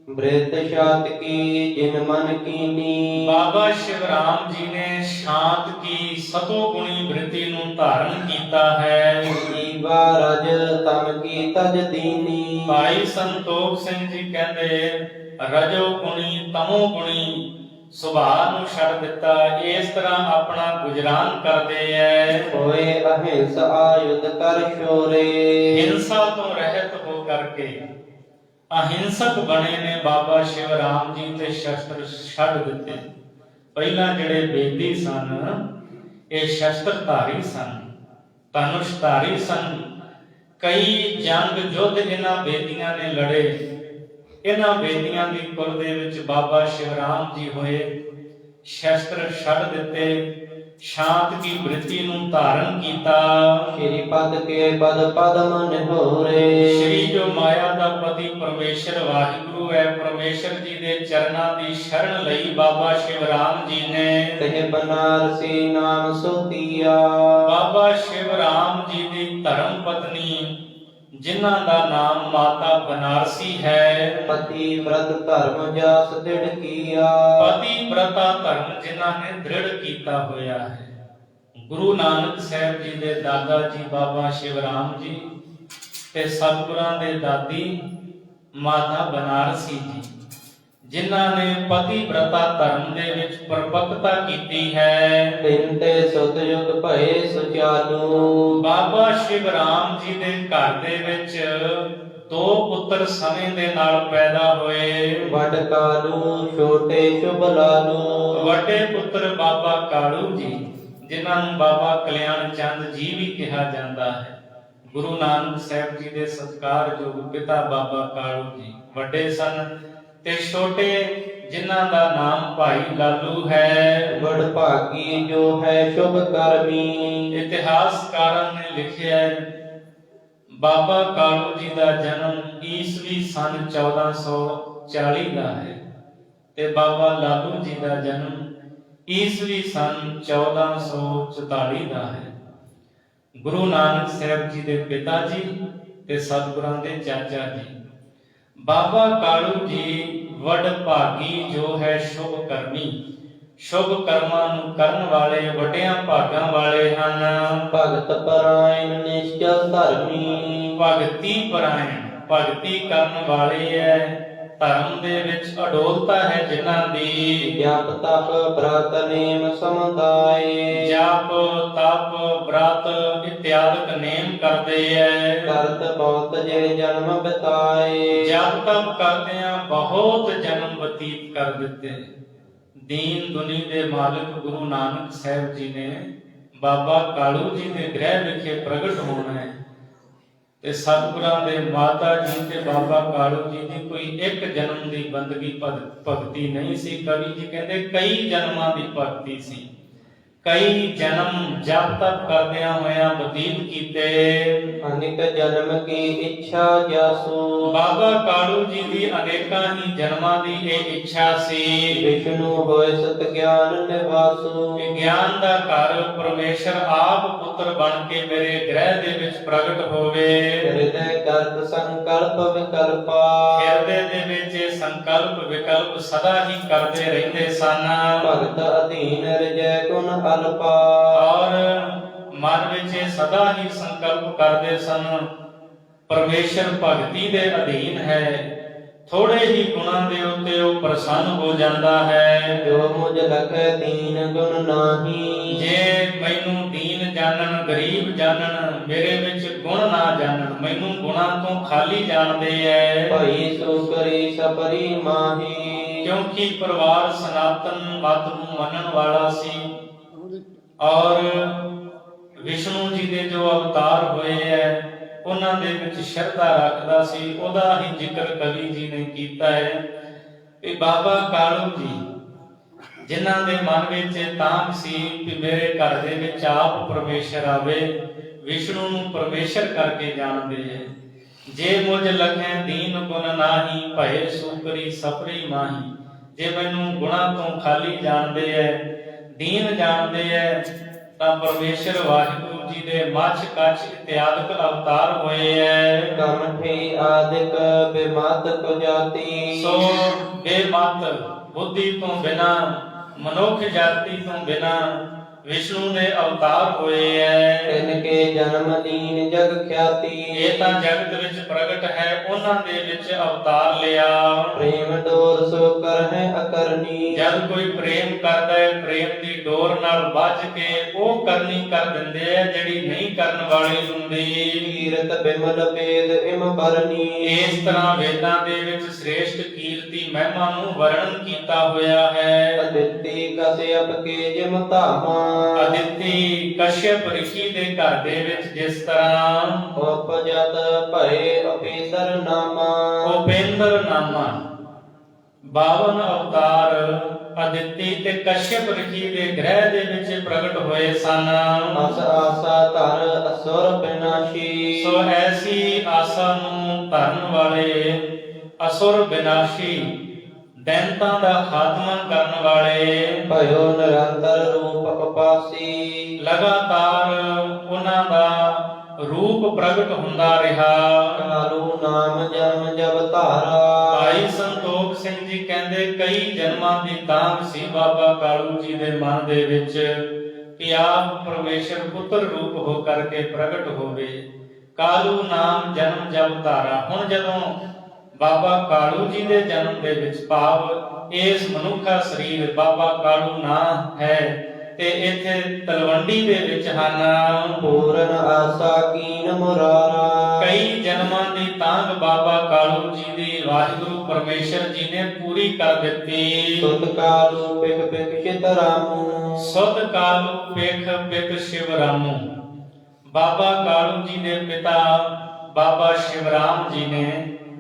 ਬ੍ਰਿਤ ਸ਼ਾਤ ਕੀ ਜਿਨ ਮਨ ਕੀਨੀ। ਬਾਬਾ ਸ਼ਿਵ ਰਾਮ ਜੀ ਨੇ ਸ਼ਾਂਤ ਕੀ ਸਤੋ ਗੁਣੀ ਬ੍ਰਿਤੀ ਨੂੰ ਧਾਰਨ ਕੀਤਾ ਹੈ। ਜੀਵਾ ਰਜ ਤਮ ਕੀ ਤਜ ਦੀਨੀ। ਭਾਈ ਸੰਤੋਖ ਸਿੰਘ ਜੀ ਕਹਿੰਦੇ ਰਜੋ ਗੁਣੀ ਤਮੋ ਗੁਣੀ ਸੁਭਾਅ ਨੂੰ ਛੱਡ ਦਿੱਤਾ। ਇਸ ਤਰ੍ਹਾਂ ਆਪਣਾ ਗੁਜ਼ਰਾਨ ਕਰਦੇ ਐ। ਹੋਏ ਅਹਿੰਸ ਆਯੁਧ ਕਰ ਸ਼ੋਰੇ। ਹਿੰਸਾ ਤੋਂ ਰਹਿਤ ਹੋ ਕਰਕੇ ਅਹਿੰਸਕ ਬਣੇ ਨੇ ਬਾਬਾ ਸ਼ਿਵ ਰਾਮ ਜੀ ਤੇ ਸ਼ਸਤਰ ਛੱਡ ਦਿੱਤੇ। ਪਹਿਲਾਂ ਜਿਹੜੇ ਬੇਦੀ ਸਨ ਇਹ ਸ਼ਸਤਰਧਾਰੀ ਸਨ, ਧਨੁਸ਼ਧਾਰੀ ਸਨ। ਕਈ ਜੰਗ ਯੁੱਧ ਇਹਨਾਂ ਬੇਦੀਆਂ ਨੇ ਲੜੇ। ਇਹਨਾਂ ਬੇਦੀਆਂ ਦੀ ਕੁਲ ਦੇ ਵਿੱਚ ਬਾਬਾ ਸ਼ਿਵ ਰਾਮ ਜੀ ਹੋਏ। ਸ਼ਸਤਰ ਛੱਡ ਦਿੱਤੇ, ਸ਼ਾਂਤ ਕੀ ਬ੍ਰਿਤੀ ਨੂੰ ਧਾਰਨ ਕੀਤਾ। ਸ਼੍ਰੀ ਪਦ ਕੇ ਪਦ ਪਦਮ ਨਿਹੋਰੇ। ਸ਼੍ਰੀ ਜੋ ਮਾਇਆ ਦਾ ਪਤੀ ਪਰਮੇਸ਼ਰ ਵਾਹਿਗੁਰੂ ਹੈ, ਪਰਮੇਸ਼ਰ ਜੀ ਦੇ ਚਰਨਾਂ ਦੀ ਸ਼ਰਨ ਲਈ ਬਾਬਾ ਸ਼ਿਵ ਰਾਮ ਜੀ ਨੇ। ਤਹਿ ਬਨਾਰਸੀ ਨਾਮ ਸੋਤੀਆ। ਬਾਬਾ ਸ਼ਿਵ ਰਾਮ ਜੀ ਦੀ ਧਰਮ ਪਤਨੀ ਜਿਨ੍ਹਾਂ ਦਾ ਨਾਮ ਮਾਤਾ ਬਨਾਰਸੀ ਹੈ। ਪਤੀ व्रत ਧਰਮ ਜਾਸ ਦ੍ਰਿੜ ਕੀਆ। ਪਤੀ ਬ੍ਰਤਾ ਧਰਮ ਜਿਨ੍ਹਾਂ ਨੇ ਦ੍ਰਿੜ ਕੀਤਾ ਹੋਇਆ ਹੈ। ਗੁਰੂ ਨਾਨਕ ਸਾਹਿਬ ਜੀ ਦੇ ਦਾਦਾ ਜੀ ਬਾਬਾ ਸ਼ਿਵ ਰਾਮ ਜੀ ਤੇ ਸਤਿਗੁਰਾਂ ਦੇ ਦਾਦੀ ਮਾਤਾ ਬਨਾਰਸੀ ਜੀ, ਜਿਨ੍ਹਾਂ ਨੇ ਪਤੀ ਬ੍ਰਤਾ ਧਰਮ ਦੇ ਵਿੱਚ ਪਰਪੱਕਤਾ ਕੀਤੀ ਹੈ। ਤਿਨ ਤੇ ਸੁਤ ਯੁਗ ਭਏ ਸੁਚਾਲੂ। ਬਾਬਾ ਸ਼ਿਵ ਰਾਮ ਜੀ ਦੇ ਘਰ ਦੇ ਵਿੱਚ ਦੋ ਪੁੱਤਰ ਸਮੇਂ ਦੇ ਨਾਲ ਪੈਦਾ ਹੋਏ। ਵਡ ਕਾਲੂ ਛੋਟੇ ਸ਼ੁਭ ਲਾਲੂ। ਵੱਡੇ ਪੁੱਤਰ ਬਾਬਾ ਕਾਲੂ ਜੀ, ਜਿਨ੍ਹਾਂ ਨੂੰ ਬਾਬਾ ਕਲਿਆਣ ਚੰਦ ਜੀ ਵੀ ਕਿਹਾ ਜਾਂਦਾ ਹੈ। ਗੁਰੂ ਨਾਨਕ ਸਾਹਿਬ ਜੀ ਦੇ ਸਤਿਕਾਰਯੋਗ ਪਿਤਾ ਬਾਬਾ ਕਾਲੂ ਜੀ ਵੱਡੇ ਸਨ, ਤੇ ਛੋਟੇ ਜਿਨ੍ਹਾਂ ਦਾ ਨਾਮ ਭਾਈ ਲਾਲੂ ਹੈ। ਵਡ ਭਾਗੀ ਜੋ ਹੈ ਸ਼ੁਭ ਕਰਮੀ। ਇਤਿਹਾਸਕਾਰਾਂ ਨੇ ਲਿਖਿਆ ਹੈ, ਬਾਬਾ ਕਾਲੂ ਜੀ ਦਾ ਜਨਮ ਈਸਵੀ ਸਨ 1440 ਦਾ ਹੈ ਤੇ ਬਾਬਾ ਲਾਲੂ ਜੀ ਦਾ ਜਨਮ ਈਸਵੀ ਸਨ 1444 ਦਾ ਹੈ। ਗੁਰੂ ਨਾਨਕ ਸਾਹਿਬ ਜੀ ਦੇ ਪਿਤਾ ਜੀ ਤੇ ਸਤਿਗੁਰਾਂ ਦੇ ਚਾਚਾ ਜੀ। ਬਾਬਾ ਕਾਲੂ ਜੀ ਵਡ ਭਾਗੀ ਜੋ ਹੈ ਸ਼ੁਭ ਕਰਮੀ, ਸ਼ੁਭ ਕਰਮਾਂ ਨੂੰ ਕਰਨ ਵਾਲੇ, ਵੱਡਿਆਂ ਭਾਗਾਂ ਵਾਲੇ ਹਨ। ਭਗਤ ਪਰਾਇਣ ਨਿਸ਼ਚਲ ਧਰਮੀ। ਭਗਤੀ ਪਰਾਇਣ, ਭਗਤੀ ਕਰਨ ਵਾਲੇ ਹੈ। ਧਰਮ ਦੇ ਵਿੱਚ ਅਡੋਲਤਾ ਹੈ ਜਿਨ੍ਹਾਂ ਦੀ। ਜਪ ਤਪ ਬ੍ਰਤ ਨੇਮ ਸਮੁਦਾਏ। ਜਪ ਤਪ ਬ੍ਰਤ ਇਤਿਆਦਿਕ ਨੇਮ ਕਰਦੇ ਐ। ਕਰਤ ਬਹੁਤ ਜੇ ਜਨਮ ਬਿਤਾਏ। ਜਪ ਤਪ ਕਰਦਿਆਂ ਬਹੁਤ ਜਨਮ ਬਤੀਤ ਕਰ ਦਿੱਤੇ। ਦੀਨ ਦੁਨੀ ਦੇ ਮਾਲਕ ਗੁਰੂ ਨਾਨਕ ਸਾਹਿਬ ਜੀ ਨੇ ਬਾਬਾ ਕਾਲੂ ਜੀ ਦੇ ਗ੍ਰਹਿ ਵਿਖੇ ਪ੍ਰਗਟ ਹੋਣਾ ਹੈ ਤੇ ਸਤਿਗੁਰਾਂ ਦੇ ਮਾਤਾ ਜੀ ਤੇ ਬਾਬਾ ਕਾਲੂ ਜੀ ਦੀ ਕੋਈ ਇੱਕ ਜਨਮ ਦੀ ਬੰਦਗੀ ਭਗਤੀ ਨਹੀਂ ਸੀ। ਕਵੀ ਜੀ ਕਹਿੰਦੇ ਕਈ ਜਨਮਾਂ ਦੀ ਭਗਤੀ ਸੀ। ਕਈ ਜਨਮ ਜਪ ਤਪ ਕਰਦਿਆਂ ਹੋਇਆਂ ਬਤੀਤ ਕੀਤੇ। ਅਨੇਕ ਜਨਮ ਕੀ ਇੱਛਾ ਜਾਸੂ। ਬਾਬਾ ਕਾਲੂ ਜੀ ਦੀ ਅਨੇਕਾਂ ਹੀ ਜਨਮਾਂ ਦੀ ਇਹ ਇੱਛਾ ਸੀ। ਵਿਸ਼ਨੂੰ ਹੋਏ ਸਤ ਗਿਆਨ ਨਿਵਾਸੂ। ਗਿਆਨ ਦਾ ਘਰ ਪਰਮੇਸ਼ਰ ਆਪ ਪੁੱਤਰ ਬਣ ਕੇ ਮੇਰੇ ਗ੍ਰਹਿ ਦੇ ਵਿੱਚ ਪ੍ਰਗਟ ਹੋਵੇ। ਹਿਰਦੈ ਕਰਤ ਸੰਕਲਪ ਵਿਕਲਪਾ। ਹਿਰਦੇ ਦੇ ਵਿੱਚ ਇਹ ਸੰਕਲਪ ਵਿਕਲਪ ਸਦਾ ਹੀ ਕਰਦੇ ਰਹਿੰਦੇ ਸਨ। ਭਗਤ ਅਧੀਨ ਰਜੈ ਗੁਣ ਅਲਪਾ। ਔਰ ਮਨ ਵਿੱਚ ਇਹ ਸਦਾ ਹੀ ਸੰਕਲਪ ਕਰਦੇ ਸਨ, ਪਰਮੇਸ਼ਰ ਭਗਤੀ ਦੇ ਅਧੀਨ ਹੈ। ਥੋੜੇ ਹੀ ਗੁਣਾਂ ਦੇ ਉੱਤੇ ਉਹ ਪ੍ਰਸੰਨ ਹੋ ਜਾਂਦਾ ਹੈ। ਜੋ ਮੁਝ ਲਖੈ ਦੀਨ ਗੁਣ ਨਾਹੀ। ਜੇ ਮੈਨੂੰ ਦੀਨ ਜਾਣਨ, ਗਰੀਬ ਜਾਣਨ, ਮੇਰੇ ਵਿੱਚ ਗੁਣ ਨਾ ਜਾਣਨ, ਮੈਨੂੰ ਗੁਣਾਂ ਤੋਂ ਖਾਲੀ ਜਾਣਦੇ ਐ। ਭਈ ਸੋ ਕਰੀ ਸਪਰੀ ਮਾਹੀ। ਕਿਉਂਕਿ ਪਰਿਵਾਰ ਸਨਾਤਨ ਮਤ ਨੂੰ ਮੰਨਣ ਵਾਲਾ ਸੀ ਔਰ ਵਿਸ਼ਨੂੰ ਜੀ ਦੇ ਜੋ ਅਵਤਾਰ ਹੋਏ ਐ ਉਹਨਾਂ ਦੇ ਵਿੱਚ ਸ਼ਰਧਾ ਰੱਖਦਾ ਸੀ। ਉਹਦਾ ਹੀ ਜ਼ਿਕਰ ਕਵੀ ਜੀ ਨੇ ਕੀਤਾ ਹੈ ਕਿ ਬਾਬਾ ਕਾਲੂ ਜੀ ਜਿਨ੍ਹਾਂ ਦੇ ਮਨ ਵਿੱਚ ਤਾਂਘ ਸੀ ਕਿ ਮੇਰੇ ਘਰ ਦੇ ਵਿੱਚ ਆਪ ਪਰਮੇਸ਼ਰ ਆਵੇ, ਵਿਸ਼ਨੂੰ ਨੂੰ ਪਰਮੇਸ਼ਰ ਕਰਕੇ ਜਾਣਦੇ ਹੈ। ਜੇ ਮੁਝ ਲਖੈ ਦੀਨ ਗੁਣ ਨਾਹੀ, ਭਏ ਸੂਕਰੀ ਸਪਰੀ ਮਾਹੀ। ਜੇ ਮੈਨੂੰ ਗੁਣਾਂ ਤੋਂ ਖਾਲੀ ਜਾਣਦੇ ਐ, ਦੀਨ ਜਾਣਦੇ ਐ, ਤਾਂ ਪਰਮੇਸ਼ਰ ਵਾਹਿਗੁਰੂ ਜੀ ਦੇ ਮੱਛ ਕੱਛ ਇਤਿਆਦਿਕ ਅਵਤਾਰ ਹੋਏ ਐ। ਕਮਠੇ ਆਦਿਕ ਬਿਮਤ ਕੋ ਜਾਤੀ। ਸੋ ਬੇਮਤ ਬੁੱਧੀ ਤੋਂ ਬਿਨਾ, ਮਨੁੱਖ ਜਾਤੀ ਤੋਂ ਬਿਨਾ ਵਿਸ਼ਨੂੰ ਦੇ ਅਵਤਾਰ ਹੋਏ ਐ। ਤਿਨ ਕੇ ਜਨਮ ਲੀਨ ਜਗ ਖਿਆਤੀ। ਇਹ ਤਾਂ ਜਗਤ ਵਿੱਚ ਪ੍ਰਗਟ ਹੈ, ਉਹਨਾਂ ਦੇ ਵਿੱਚ ਅਵਤਾਰ ਲਿਆ। ਪ੍ਰੇਮ ਡੋਰ ਸੋ ਕਰ ਹੈ ਅਕਰਨੀ। ਜਦ ਕੋਈ ਪ੍ਰੇਮ ਕਰਦਾ ਹੈ, ਪ੍ਰੇਮ ਦੀ ਡੋਰ ਨਾਲ ਵੱਜ ਕੇ ਉਹ ਕਰਨੀ ਕਰ ਦਿੰਦੇ ਆ ਜਿਹੜੀ ਨਹੀਂ ਕਰਨ ਵਾਲੀ ਹੁੰਦੀ। ਕੀਰਤ ਬਿਮਲ ਵੇਦ ਇਮ ਬਰਨੀ। ਇਸ ਤਰ੍ਹਾਂ ਵੇਦਾਂ ਦੇ ਵਿੱਚ ਸ੍ਰੇਸ਼ਟ ਕੀਰਤੀ ਮਹਿਮਾ ਨੂੰ ਵਰਣਨ ਕੀਤਾ ਹੋਇਆ ਹੈ। ਅਦਿੱਤੀ ਕਸਿਅਪ ਕੇ ਜਿਮ ਧਾਮਾ। ਅਦਿੱਤੀ ਕਸ਼ਯਪ ਰਿਸ਼ੀ ਦੇ ਘਰ ਦੇ ਵਿੱਚ ਜਿਸ ਤਰ੍ਹਾਂ ਉਪਜਤ ਭਏ ਅਪੇਂਦਰ ਨਾਮਾ। ਉਪੇਂਦਰ ਨਾਮਾ 52 ਅਵਤਾਰ ਅਦਿੱਤੀ ਤੇ ਕਸ਼ਯਪ ਰਿਸ਼ੀ ਦੇ ਗ੍ਰਹਿ ਦੇ ਵਿੱਚ ਪ੍ਰਗਟ ਹੋਏ ਸਨ। ਅਸ ਆਸਾ ਧਰ ਅਸੁਰ ਬਿਨਾਸ਼ੀ। ਸੋ ਐਸੀ ਆਸਾ ਨੂੰ ਧਰਨ ਵਾਲੇ, ਅਸੁਰ ਵਿਨਾਸ਼ੀ, ਦੈਂਤਾਂ ਦਾ ਖਾਤਮਾ ਕਰਨ ਵਾਲੇ, ਭਇਓ ਨਿਰੰਤਰ ਰੂਪ ਉਪਾਸੀ। ਲਗਾਤਾਰ ਉਹਨਾਂ ਦਾ ਰੂਪ ਪ੍ਰਗਟ ਹੁੰਦਾ ਰਿਹਾ। ਕਾਲੂ ਨਾਮ ਜਨਮ ਜਬ ਧਾਰਾ। ਭਾਈ ਸੰਤੋਖ ਸਿੰਘ ਜੀ ਕਹਿੰਦੇ ਕਈ ਜਨਮਾਂ ਦੀ ਤਾਂਘ ਸੀ ਬਾਬਾ ਕਾਲੂ ਜੀ ਦੇ ਮਨ ਦੇ ਵਿੱਚ ਕਿ ਆਪ ਪਰਮੇਸ਼ਰ ਪੁੱਤਰ ਰੂਪ ਹੋ ਕਰਕੇ ਪ੍ਰਗਟ ਹੋਵੇ। ਕਾਲੂ ਨਾਮ ਜਨਮ ਜਬ ਧਾਰਾ। ਹੁਣ ਜਦੋਂ ਬਾਬਾ ਕਾਲੂ ਜੀ ਦੇ ਜਨਮ ਦੇ ਵਿੱਚ, ਭਾਵ ਇਸ ਮਨੁੱਖਾ ਸਰੀਰ ਬਾਬਾ ਕਾਲੂ ਨਾਂ ਹੈ ਤੇ ਇੱਥੇ ਤਲਵੰਡੀ ਦੇ ਵਿੱਚ ਹਨ। ਪੂਰਨ ਆਸਾ ਕੀਨ ਮੁਰਾਰਾ। ਕਈ ਜਨਮਾਂ ਦੀ ਤਾਂਘ ਬਾਬਾ ਕਾਲੂ ਜੀ ਦੀ ਵਾਹਿਗੁਰੂ ਪਰਮੇਸ਼ਰ ਜੀ ਨੇ ਪੂਰੀ ਕਰ ਦਿੱਤੀ। ਸੁਤ ਕਾਲੂ ਪਿਖ ਪਿਖ ਚਿਤਰਾਮੂ। ਸੁਤ ਕਾਲੂ ਪਿਖ ਪਿਖ ਸ਼ਿਵਰਾਮੂ। ਬਾਬਾ ਕਾਲੂ ਜੀ ਦੇ ਪਿਤਾ ਬਾਬਾ ਸ਼ਿਵਰਾਮ ਜੀ ਨੇ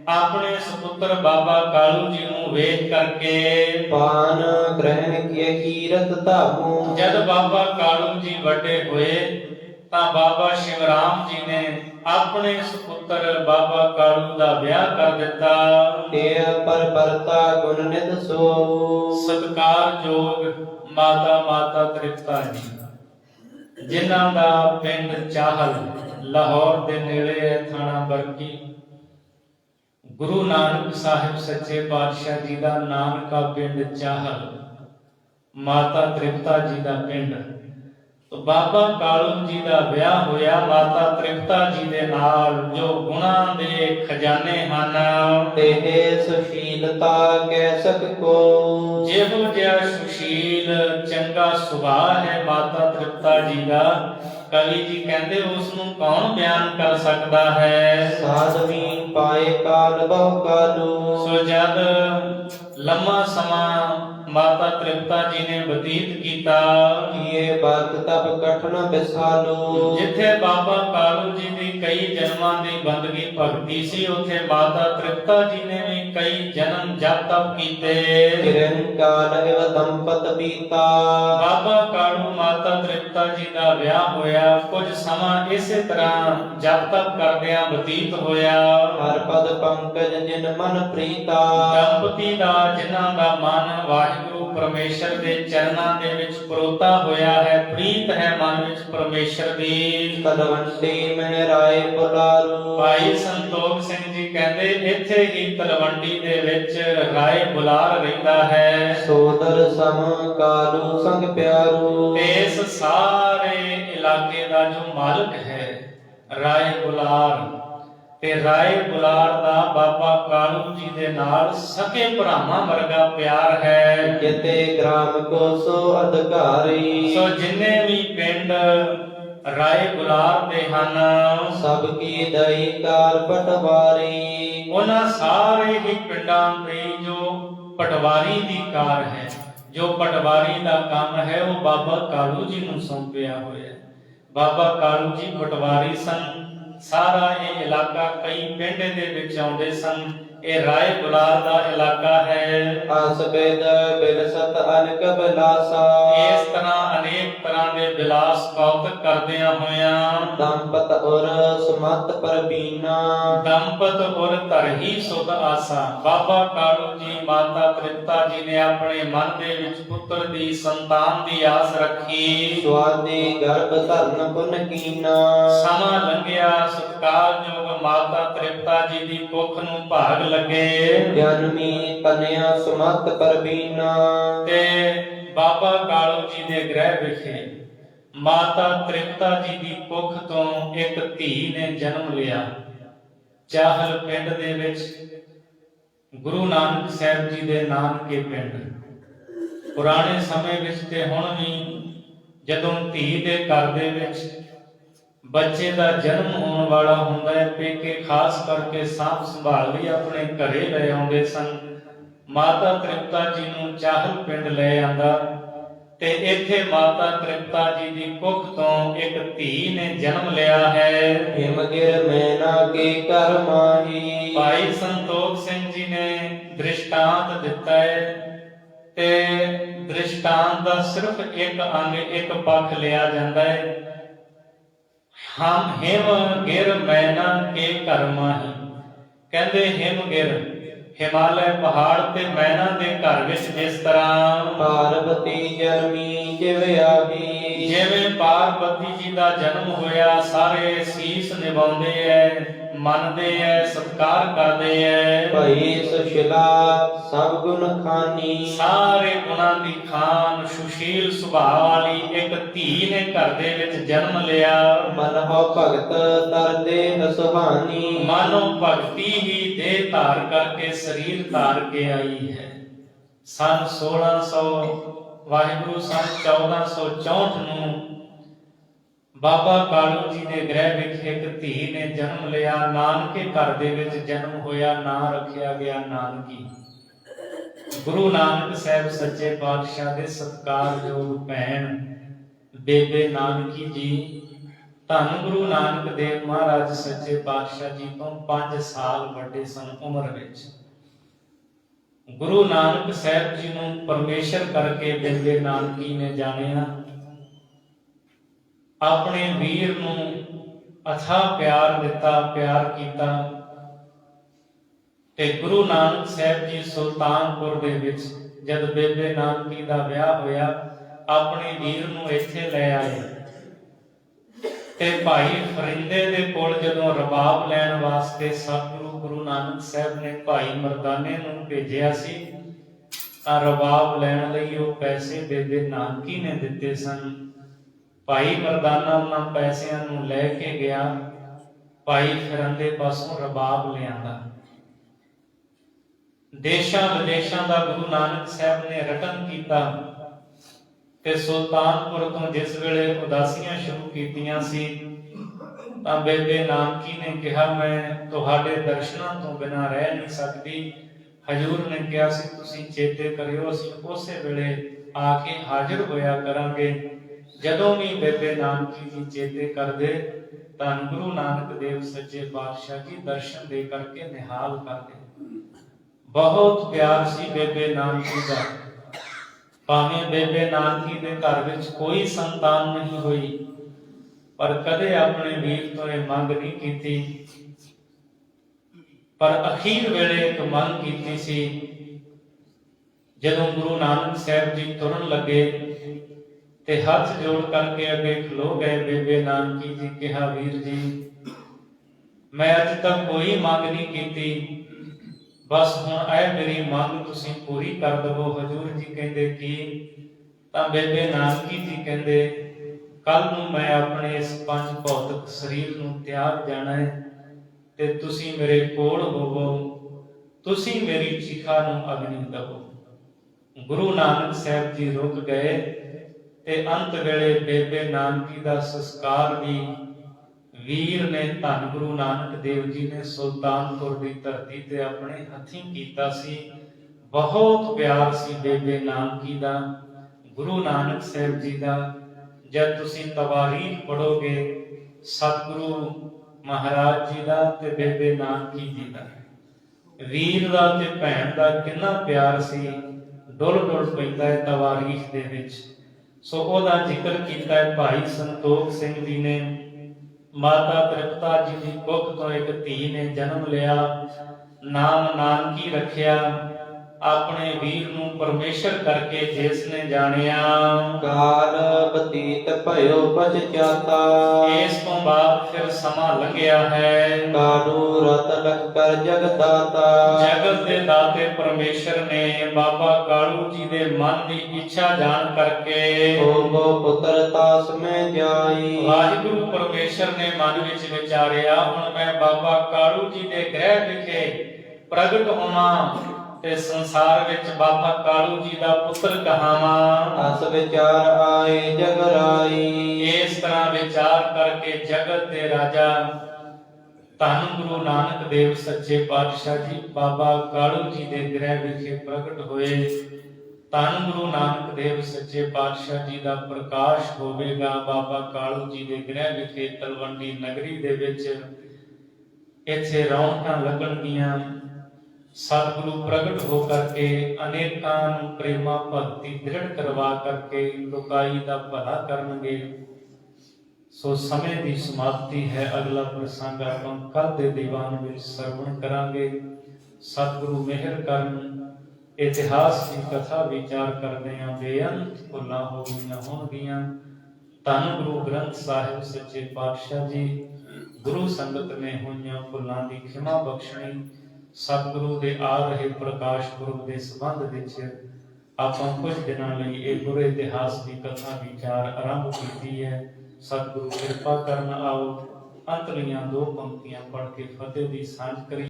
ਆਪਣੇ ਸੁਪੁੱਤਰ ਬਾਬਾ ਕਾਲੂ ਜੀ ਨੂੰ ਵੇਖ ਕਰਕੇ ਪਾਨ ਗ੍ਰਹਿਣ ਕੀਏ ਕੀਰਤ ਧਾਮੂ। ਜਦ ਬਾਬਾ ਕਾਲੂ ਜੀ ਵੱਡੇ ਹੋਏ ਤਾਂ ਬਾਬਾ ਸ਼ਿਵਰਾਮ ਜੀ ਨੇ ਆਪਣੇ ਸੁਪੁੱਤਰ ਬਾਬਾ ਕਾਲੂ ਦਾ ਵਿਆਹ ਕਰ ਦਿੱਤਾ। ਤੇ ਪਰ ਪਰਤਾ ਗੁਣ ਨਿਤ ਸੋ। ਸਤਿਕਾਰਯੋਗ ਮਾਤਾ ਤ੍ਰਿਪਤਾ ਜੀ, ਜਿਨ੍ਹਾਂ ਦਾ ਪਿੰਡ ਚਾਹਲ ਲਾਹੌਰ ਦੇ ਨੇੜੇ ਹੈ, ਥਾਣਾ ਬਰਕੀ। ਗੁਰੂ ਨਾਨਕ ਸਾਹਿਬ ਸੱਚੇ ਪਾਤਸ਼ਾਹ ਜੀ ਦਾ ਨਾਨਕਾ ਪਿੰਡ ਚਾਹਲ, ਮਾਤਾ ਤ੍ਰਿਪਤਾ ਜੀ ਦਾ ਪਿੰਡ। तो बाबा कालू जी का विआह होया माता तृप्ता जी दे नाल, जो गुणां दे खजाने हन। तेहे सुशीलता कह सक को। जेहो जिहा सुशील चंगा सुभाव है माता तृप्ता जी का, कवि जी कहते उस नूं कौन बयान कर सकता है। साधवी पाए काल बहु कालू। सो जद लम्मा समा माता तृप्ता जी ने बतीत कीता, ये बात तब कठिन बिसालू। जिथे बाबा कालू जी की कई जन्मां दी बंदगी भगती सी, उथे माता तृप्ता जी ने भी कई जन्म जप तप कीते। किरण काल एव दंपत बीता। बाबा कालू माता तृप्ता जी का विआह होया, कुछ समा इसे तरह जप तप करदियां बतीत होया। हर पद पंकज जिन मन प्रीता। दंपति दा जिन्हां दा मन वाहिगुरु परमेश्वर दे चरणां दे विच परोता होया है, प्रीत है मन विच परमेश्वर दी। तलवंडी में राय बुलारू। भाई संतोख सिंह जी कहंदे इत्थे ही तलवंडी दे विच राय बुलार रहिंदा है। सोदर सम कालू संग प्यारू। इस सारे इलाके दा जो मालिक है राय बुलार, ते राय बुलार दा बाबा कालू जी दे नाल सके भरावां वर्गा प्यार है। जिते ग्राम को सो अधिकारी। सो जिन्ने भी पिंड राय बुलार दे हन, सबकी दई कार पटवारी। उन्हां सारे ही पिंडां ते जो पटवारी दी कार है, जो पटवारी दा काम है, वो बाबा कालू जी नूं सौंपिया होया। बाबा कालू जी पटवारी सन। सारा ये इलाका कई पिंड दे विच आउंदे सन। ये राय बुलार दा इलाका है। आसबेद बिलसत अनक बिलासा। इस तरह अनेक तरह दे बिलास कौतक करदियां होया दंपत और सुमत परबीना। दंपत और तरही सुध आसा। बाबा कालू जी माता तृप्ता जी ने अपने मन दे विच पुत्र दी संतान दी आस रखी। स्वादी गर्भ धरन पुन कीना। समा लंघिया, सत्कारयोग माता तृप्ता जी दी कुख नूं भाग लगे। जन्मी कन्या सुमत परबीना। ते बाबा कालू जी दे गृह विखे माता तृप्ता जी दी कुख तो एक धी ने जन्म लिया। चाहल पिंड दे विच गुरु नानक साहब जी दे नानके पिंड। पुराने समय विच ते हुण भी जदों धी दे घर दे विच बच्चे का जन्म होने वाला हुंदा है, पेके खास करके साफ संभाल लई अपने घरे ले आउंदे सन। माता तृप्ता जी नूं चाहल पिंड ले आंदा ते इत्थे माता तृप्ता जी दी कुख तो एक धी ने जन्म लिया है। हिमगिर मैना के कर माही। भाई संतोख सिंह जी ने दृष्टांत दिता है ते ਦ੍ਰਿਸ਼ਟਾਂਤ ਦਾ ਸਿਰਫ ਇੱਕ ਅੰਗ, ਇੱਕ ਪੱਖ ਲਿਆ ਜਾਂਦਾ ਹੈ। ਹਮ ਹਿਮ ਗਿਰ ਮੈਨਾ ਕੇ ਘਰ ਮਾਹੀ, ਕਹਿੰਦੇ ਹਿਮ ਗਿਰ ਹਿਮਾਲय ਪਹਾੜ ਤੇ ਮੈਨਾ ਦੇ ਘਰ ਵਿੱਚ ਜਿਸ ਤਰ੍ਹਾਂ ਪਾਰਬਤੀ ਜਨਮੀ ਜਿਵ ਆਹੀ, ਜਿਵੇਂ ਪਾਰਬਤੀ ਜੀ ਦਾ ਜਨਮ ਹੋਇਆ, ਸਾਰੇ ਸੀਸ ਨਿਵਾਉਂਦੇ ਐ, ਮੰਨਦੇ ਐ, ਸਤਿਕਾਰ ਕਰਦੇ ਐ। ਭਈ ਸੁਸ਼ੀਲਾ ਸਭ ਗੁਣ ਖਾਨੀ, ਸਾਰੇ ਗੁਣਾਂ ਦੀ ਖਾਨ, ਸੁਸ਼ੀਲ ਸੁਭਾਅ ਵਾਲੀ ਇੱਕ ਧੀ ਨੇ ਘਰ ਦੇ ਵਿੱਚ ਜਨਮ ਲਿਆ। ਮਨ ਹੋ ਭਗਤ ਤਰਦੇ ਸੁਹਾਨੀ, ਮਾਨੋ ਭਗਤੀ ਹੀ ਦੇਹ ਧਾਰ ਕਰਕੇ ਸਰੀਰ ਧਾਰ ਕੇ ਆਈ ਹੈ। ਸੰਨ 1600 ਵਾਹਿਗੁਰੂ ਸੰਨ 1464 ਨੂੰ ਬਾਬਾ ਕਾਲੂ ਜੀ ਦੇ ਗ੍ਰਹਿ ਵਿੱਚ ਇੱਕ ਧੀ ਨੇ ਜਨਮ ਲਿਆ। ਨਾਨਕੇ ਘਰ ਦੇ ਵਿੱਚ ਜਨਮ ਹੋਇਆ, ਨਾਂ ਰੱਖਿਆ ਗਿਆ ਨਾਨਕੀ। ਗੁਰੂ ਨਾਨਕ ਸਾਹਿਬ ਸੱਚੇ ਪਾਤਸ਼ਾਹ ਦੇ ਸਤਿਕਾਰਯੋਗ ਭੈਣ ਬੇਬੇ ਨਾਨਕੀ ਜੀ ਧੰਨ ਗੁਰੂ ਨਾਨਕ ਦੇਵ ਮਹਾਰਾਜ ਸੱਚੇ ਪਾਤਸ਼ਾਹ ਜੀ ਤੋਂ 5 ਸਾਲ ਵੱਡੇ ਸਨ ਉਮਰ ਵਿੱਚ। ਗੁਰੂ ਨਾਨਕ ਸਾਹਿਬ ਜੀ ਨੂੰ ਪਰਮੇਸ਼ਰ ਕਰਕੇ ਬੇਬੇ ਨਾਨਕੀ ਨੇ ਜਾਣਿਆ। ਆਪਣੇ ਵੀਰ ਨੂੰ ਅਥਾਹ ਪਿਆਰ ਦਿੱਤਾ, ਪਿਆਰ ਕੀਤਾ ਤੇ ਗੁਰੂ ਨਾਨਕ ਸਾਹਿਬ ਜੀ ਸੁਲਤਾਨਪੁਰ ਦੇ ਵਿੱਚ ਜਦ ਬੇਬੇ ਨਾਨਕੀ ਦਾ ਵਿਆਹ ਹੋਇਆ, ਆਪਣੇ ਵੀਰ ਨੂੰ ਇੱਥੇ ਲੈ ਆਏ ਤੇ ਭਾਈ ਫਰਿੰਦੇ ਦੇ ਕੋਲ ਜਦੋਂ ਰਬਾਬ ਲੈਣ ਵਾਸਤੇ ਸਤਿਗੁਰੂ ਗੁਰੂ ਨਾਨਕ ਸਾਹਿਬ ਨੇ ਭਾਈ ਮਰਦਾਨੇ ਨੂੰ ਭੇਜਿਆ ਸੀ, ਤਾਂ ਰਬਾਬ ਲੈਣ ਲਈ ਉਹ ਪੈਸੇ ਬੇਬੇ ਨਾਨਕੀ ਨੇ ਦਿੱਤੇ ਸਨ। ਭਾਈ ਮਰਦਾਨਾ ਉਹਨਾਂ ਪੈਸਿਆਂ ਨੂੰ ਲੈ ਕੇ ਗਿਆ, ਭਾਈ ਫਰਿੰਦੇ ਪਾਸੋਂ ਰਬਾਬ ਲਿਆਂਦਾ। ਦੇਸ਼ਾਂ ਵਿਦੇਸ਼ਾਂ ਦਾ ਗੁਰੂ ਨਾਨਕ ਸਾਹਿਬ ਨੇ ਰਟਨ ਕੀਤਾ ਤੇ ਸੁਲਤਾਨਪੁਰ ਤੋਂ ਜਿਸ ਵੇਲੇ ਉਦਾਸੀਆਂ ਸ਼ੁਰੂ ਕੀਤੀਆਂ ਸੀ, ਤਾਂ ਬੇਬੇ ਨਾਨਕੀ ਨੇ ਕਿਹਾ ਮੈਂ ਤੁਹਾਡੇ ਦਰਸ਼ਨਾਂ ਤੋਂ ਬਿਨਾਂ ਰਹਿ ਨਹੀਂ ਸਕਦੀ। ਹਜ਼ੂਰ ਨੇ ਕਿਹਾ ਸੀ ਤੁਸੀਂ ਚੇਤੇ ਕਰਿਓ, ਅਸੀਂ ਉਸੇ ਵੇਲੇ ਆ ਕੇ ਹਾਜ਼ਰ ਹੋਇਆ ਕਰਾਂਗੇ। ਜਦੋਂ ਵੀ ਬੇਬੇ ਨਾਨਕੀ ਜੀ ਚੇਤੇ ਕਰਦੇ ਤਾਂ ਗੁਰੂ ਨਾਨਕ ਦੇਵ ਸੱਚੇ ਪਾਤਸ਼ਾਹ ਜੀ ਦਰਸ਼ਨ ਦੇ ਕਰਕੇ ਨਿਹਾਲ ਕਰਦੇ। ਬਹੁਤ ਪਿਆਰ ਸੀ ਬੇਬੇ ਨਾਨਕੀ ਦਾ। ਭਾਵੇਂ ਬੇਬੇ ਨਾਨਕੀ ਦੇ ਘਰ ਵਿੱਚ ਕੋਈ ਸੰਤਾਨ ਨਹੀਂ ਹੋਈ, ਪਰ ਕਦੇ ਆਪਣੇ ਵੀਰ ਤੋਂ ਇਹ ਮੰਗ ਨਹੀਂ ਕੀਤੀ। ਪਰ ਅਖੀਰ ਵੇਲੇ ਇੱਕ ਮੰਗ ਕੀਤੀ ਸੀ। ਜਦੋਂ ਗੁਰੂ ਨਾਨਕ ਸਾਹਿਬ ਜੀ ਤੁਰਨ ਲੱਗੇ ਤੇ ਹੱਥ ਜੋੜ ਕਰਕੇ ਅੱਗੇ ਖਲੋ ਗਏ, ਬੇਬੇ ਨਾਨਕੀ ਜੀ ਕਿਹਾ ਵੀਰ ਜੀ ਮੈਂ ਅੱਜ ਤੱਕ ਕੋਈ ਮੰਗ ਨਹੀਂ ਕੀਤੀ, ਬਸ ਹੁਣ ਇਹ ਮੇਰੀ ਮੰਗ ਤੁਸੀਂ ਪੂਰੀ ਕਰ ਦਵੋ। ਹਜ਼ੂਰ ਜੀ ਕਹਿੰਦੇ ਕੀ? ਤਾਂ ਬੇਬੇ ਨਾਨਕੀ ਜੀ ਕਹਿੰਦੇ ਕੱਲ ਨੂੰ ਮੈਂ ਆਪਣੇ ਇਸ ਪੰਜ ਭੌਤਿਕ ਸਰੀਰ ਨੂੰ ਤਿਆਗ ਜਾਣਾ ਹੈ ਤੇ ਤੁਸੀਂ ਮੇਰੇ ਕੋਲ ਹੋਵੋ, ਤੁਸੀਂ ਮੇਰੀ ਚਿਖਾ ਨੂੰ ਅਗਨੀ ਦਵੋ। ਗੁਰੂ ਨਾਨਕ ਸਾਹਿਬ ਜੀ ਰੁਕ ਗਏ ਤੇ ਅੰਤ ਵੇਲੇ ਬੇਬੇ ਨਾਨਕੀ ਦਾ ਸੰਸਕਾਰ ਵੀ ਵੀਰ ਨੇ ਧੰਨ ਗੁਰੂ ਨਾਨਕ ਦੇਵ ਜੀ ਨੇ ਸੁਲਤਾਨਪੁਰ ਦੀ ਧਰਤੀ ਤੇ ਆਪਣੇ ਹੱਥੀਂ ਕੀਤਾ ਸੀ। ਬਹੁਤ ਪਿਆਰ ਸੀ ਬੇਬੇ ਨਾਨਕੀ ਦਾ ਗੁਰੂ ਨਾਨਕ ਸਾਹਿਬ ਜੀ ਦਾ। ਜਦ ਤੁਸੀਂ ਤਵਾਰੀਖ ਪੜੋਗੇ ਸਤਿਗੁਰੂ ਮਹਾਰਾਜ ਜੀ ਦਾ ਤੇ ਬੇਬੇ ਨਾਨਕੀ ਜੀ ਦਾ, ਵੀਰ ਦਾ ਤੇ ਭੈਣ ਦਾ ਕਿੰਨਾ ਪਿਆਰ ਸੀ, ਡੁੱਲ ਡੁੱਲ ਪੈਂਦਾ ਹੈ ਤਵਾਰੀਖ ਦੇ ਵਿੱਚ। ਸੋ ਉਹਦਾ ਜ਼ਿਕਰ ਕੀਤਾ ਹੈ ਭਾਈ ਸੰਤੋਖ ਸਿੰਘ ਜੀ ਨੇ। ਮਾਤਾ ਤ੍ਰਿਪਤਾ ਜੀ ਦੀ ਕੁੱਖ ਤੋਂ ਇੱਕ ਧੀ ਨੇ ਜਨਮ ਲਿਆ, ਨਾਮ ਨਾਨਕੀ ਰੱਖਿਆ। ਆਪਣੇ ਵੀਰ ਨੂੰ ਪਰਮੇਸ਼ਰ ਕਰਕੇ ਜਿਸ ਨੇ ਜਾਣਿਆ, ਕਾਲ ਬਤੀਤ ਭਇਓ ਪਛਚਾਤਾ। ਇਸ ਤੋਂ ਬਾਅਦ ਫਿਰ ਸਮਾਂ ਲੰਘਿਆ ਹੈ। ਕਾਲੂ ਰਤ ਲਖ ਕਰ ਜਗਦਾਤਾ। ਜਗਤ ਦੇ ਦਾਤੇ ਪਰਮੇਸ਼ਰ ਨੇ ਬਾਬਾ ਕਾਲੂ ਜੀ ਦੇ ਮਨ ਦੀ ਇੱਛਾ ਜਾਣ ਕਰਕੇ ਹੋਵੋ ਪੁੱਤਰ ਤਾਸ ਮੈਂ ਜਾਈ। ਵਾਹਿਗੁਰੂ ਪਰਮੇਸ਼ਰ ਨੇ ਮਨ ਵਿੱਚ ਵਿਚਾਰਿਆ ਹੁਣ ਮੈਂ ਬਾਬਾ ਕਾਲੂ ਜੀ ਦੇ ਗ੍ਰਹਿ ਵਿਖੇ ਪ੍ਰਗਟ ਹੋਵਾਂ ਤੇ ਸੰਸਾਰ ਵਿੱਚ ਬਾਬਾ ਕਾਲੂ ਜੀ ਦਾ ਪੁੱਤਰ ਕਹਾਵਾਂ। ਅਸ ਵਿਚਾਰ ਆਏ ਜਗ ਰਾਈ। ਇਸ ਤਰ੍ਹਾਂ ਵਿਚਾਰ ਕਰਕੇ ਜਗਤ ਦੇ ਰਾਜਾ ਧੰਨ ਗੁਰੂ ਨਾਨਕ ਦੇਵ ਸੱਚੇ ਪਾਤਸ਼ਾਹ ਜੀ ਬਾਬਾ ਕਾਲੂ ਜੀ ਦੇ ਗ੍ਰਹਿ ਵਿਖੇ ਪ੍ਰਗਟ ਹੋਏ। ਧੰਨ ਗੁਰੂ ਨਾਨਕ ਦੇਵ ਸੱਚੇ ਪਾਤਸ਼ਾਹ ਜੀ ਦਾ ਪ੍ਰਕਾਸ਼ ਹੋਵੇਗਾ ਬਾਬਾ ਕਾਲੂ ਜੀ ਦੇ ਗ੍ਰਹਿ ਵਿਖੇ ਤਲਵੰਡੀ ਨਗਰੀ ਦੇ ਵਿੱਚ। ਇੱਥੇ ਰੌਣਕਾਂ ਲੱਗਣਗੀਆਂ, ਸਤਿਗੁਰੂ ਪ੍ਰਗਟ ਹੋ ਕਰਕੇ ਅਨੇਕਾਂ ਨੂੰ ਪ੍ਰੇਮਾ ਭਗਤੀ ਦ੍ਰਿੜ ਕਰਵਾ ਕਰਕੇ ਲੋਕਾਈ ਦਾ ਭਲਾ ਕਰਨਗੇ। ਸੋ ਸਮੇਂ ਦੀ ਸਮਾਪਤੀ ਹੈ। ਅਗਲਾ ਪ੍ਰਸੰਗ ਆਪਾਂ ਕੱਲ ਦੇ ਦੀਵਾਨ ਵਿੱਚ ਸਰਵਣ ਕਰਾਂਗੇ। ਸਤਿਗੁਰੂ ਮਿਹਰ ਕਰਨ। ਇਤਿਹਾਸ ਦੀ ਕਥਾ ਵਿਚਾਰ ਕਰਦੇ ਹਾਂ। ਬੇਅੰਤ ਭੁੱਲਾਂ ਹੋ ਗਈਆਂ ਹੋਣਗੀਆਂ। ਧੰਨ ਗੁਰੂ ਗ੍ਰੰਥ ਸਾਹਿਬ ਸੱਚੇ ਪਾਤਸ਼ਾਹ ਜੀ ਗੁਰੂ ਸੰਗਤ ਨੇ ਹੋਈਆਂ ਭੁੱਲਾਂ ਦੀ ਖਿਮਾ ਬਖਸ਼ਣੀ। ਸਤਿਗੁਰੂ ਦੇ ਆ ਰਹੇ ਪ੍ਰਕਾਸ਼ ਪੁਰਬ ਦੇ ਸੰਬੰਧ ਵਿੱਚ ਆਪਾਂ ਕੁਝ ਦਿਨਾਂ ਲਈ ਇਹ ਗੁਰੂ ਇਤਿਹਾਸ ਦੀ ਕਥਾ ਵਿਚਾਰ ਆਰੰਭ ਕੀਤੀ ਹੈ। ਸਤਿਗੁਰੂ ਕਿਰਪਾ ਕਰਨ। ਆਓ ਅੰਤਲੀਆਂ 2 ਪੰਕਤੀਆਂ ਪੜ੍ਹ ਕੇ ਫਤਿਹ ਦੀ ਸਾਂਝ ਕਰੀਏ।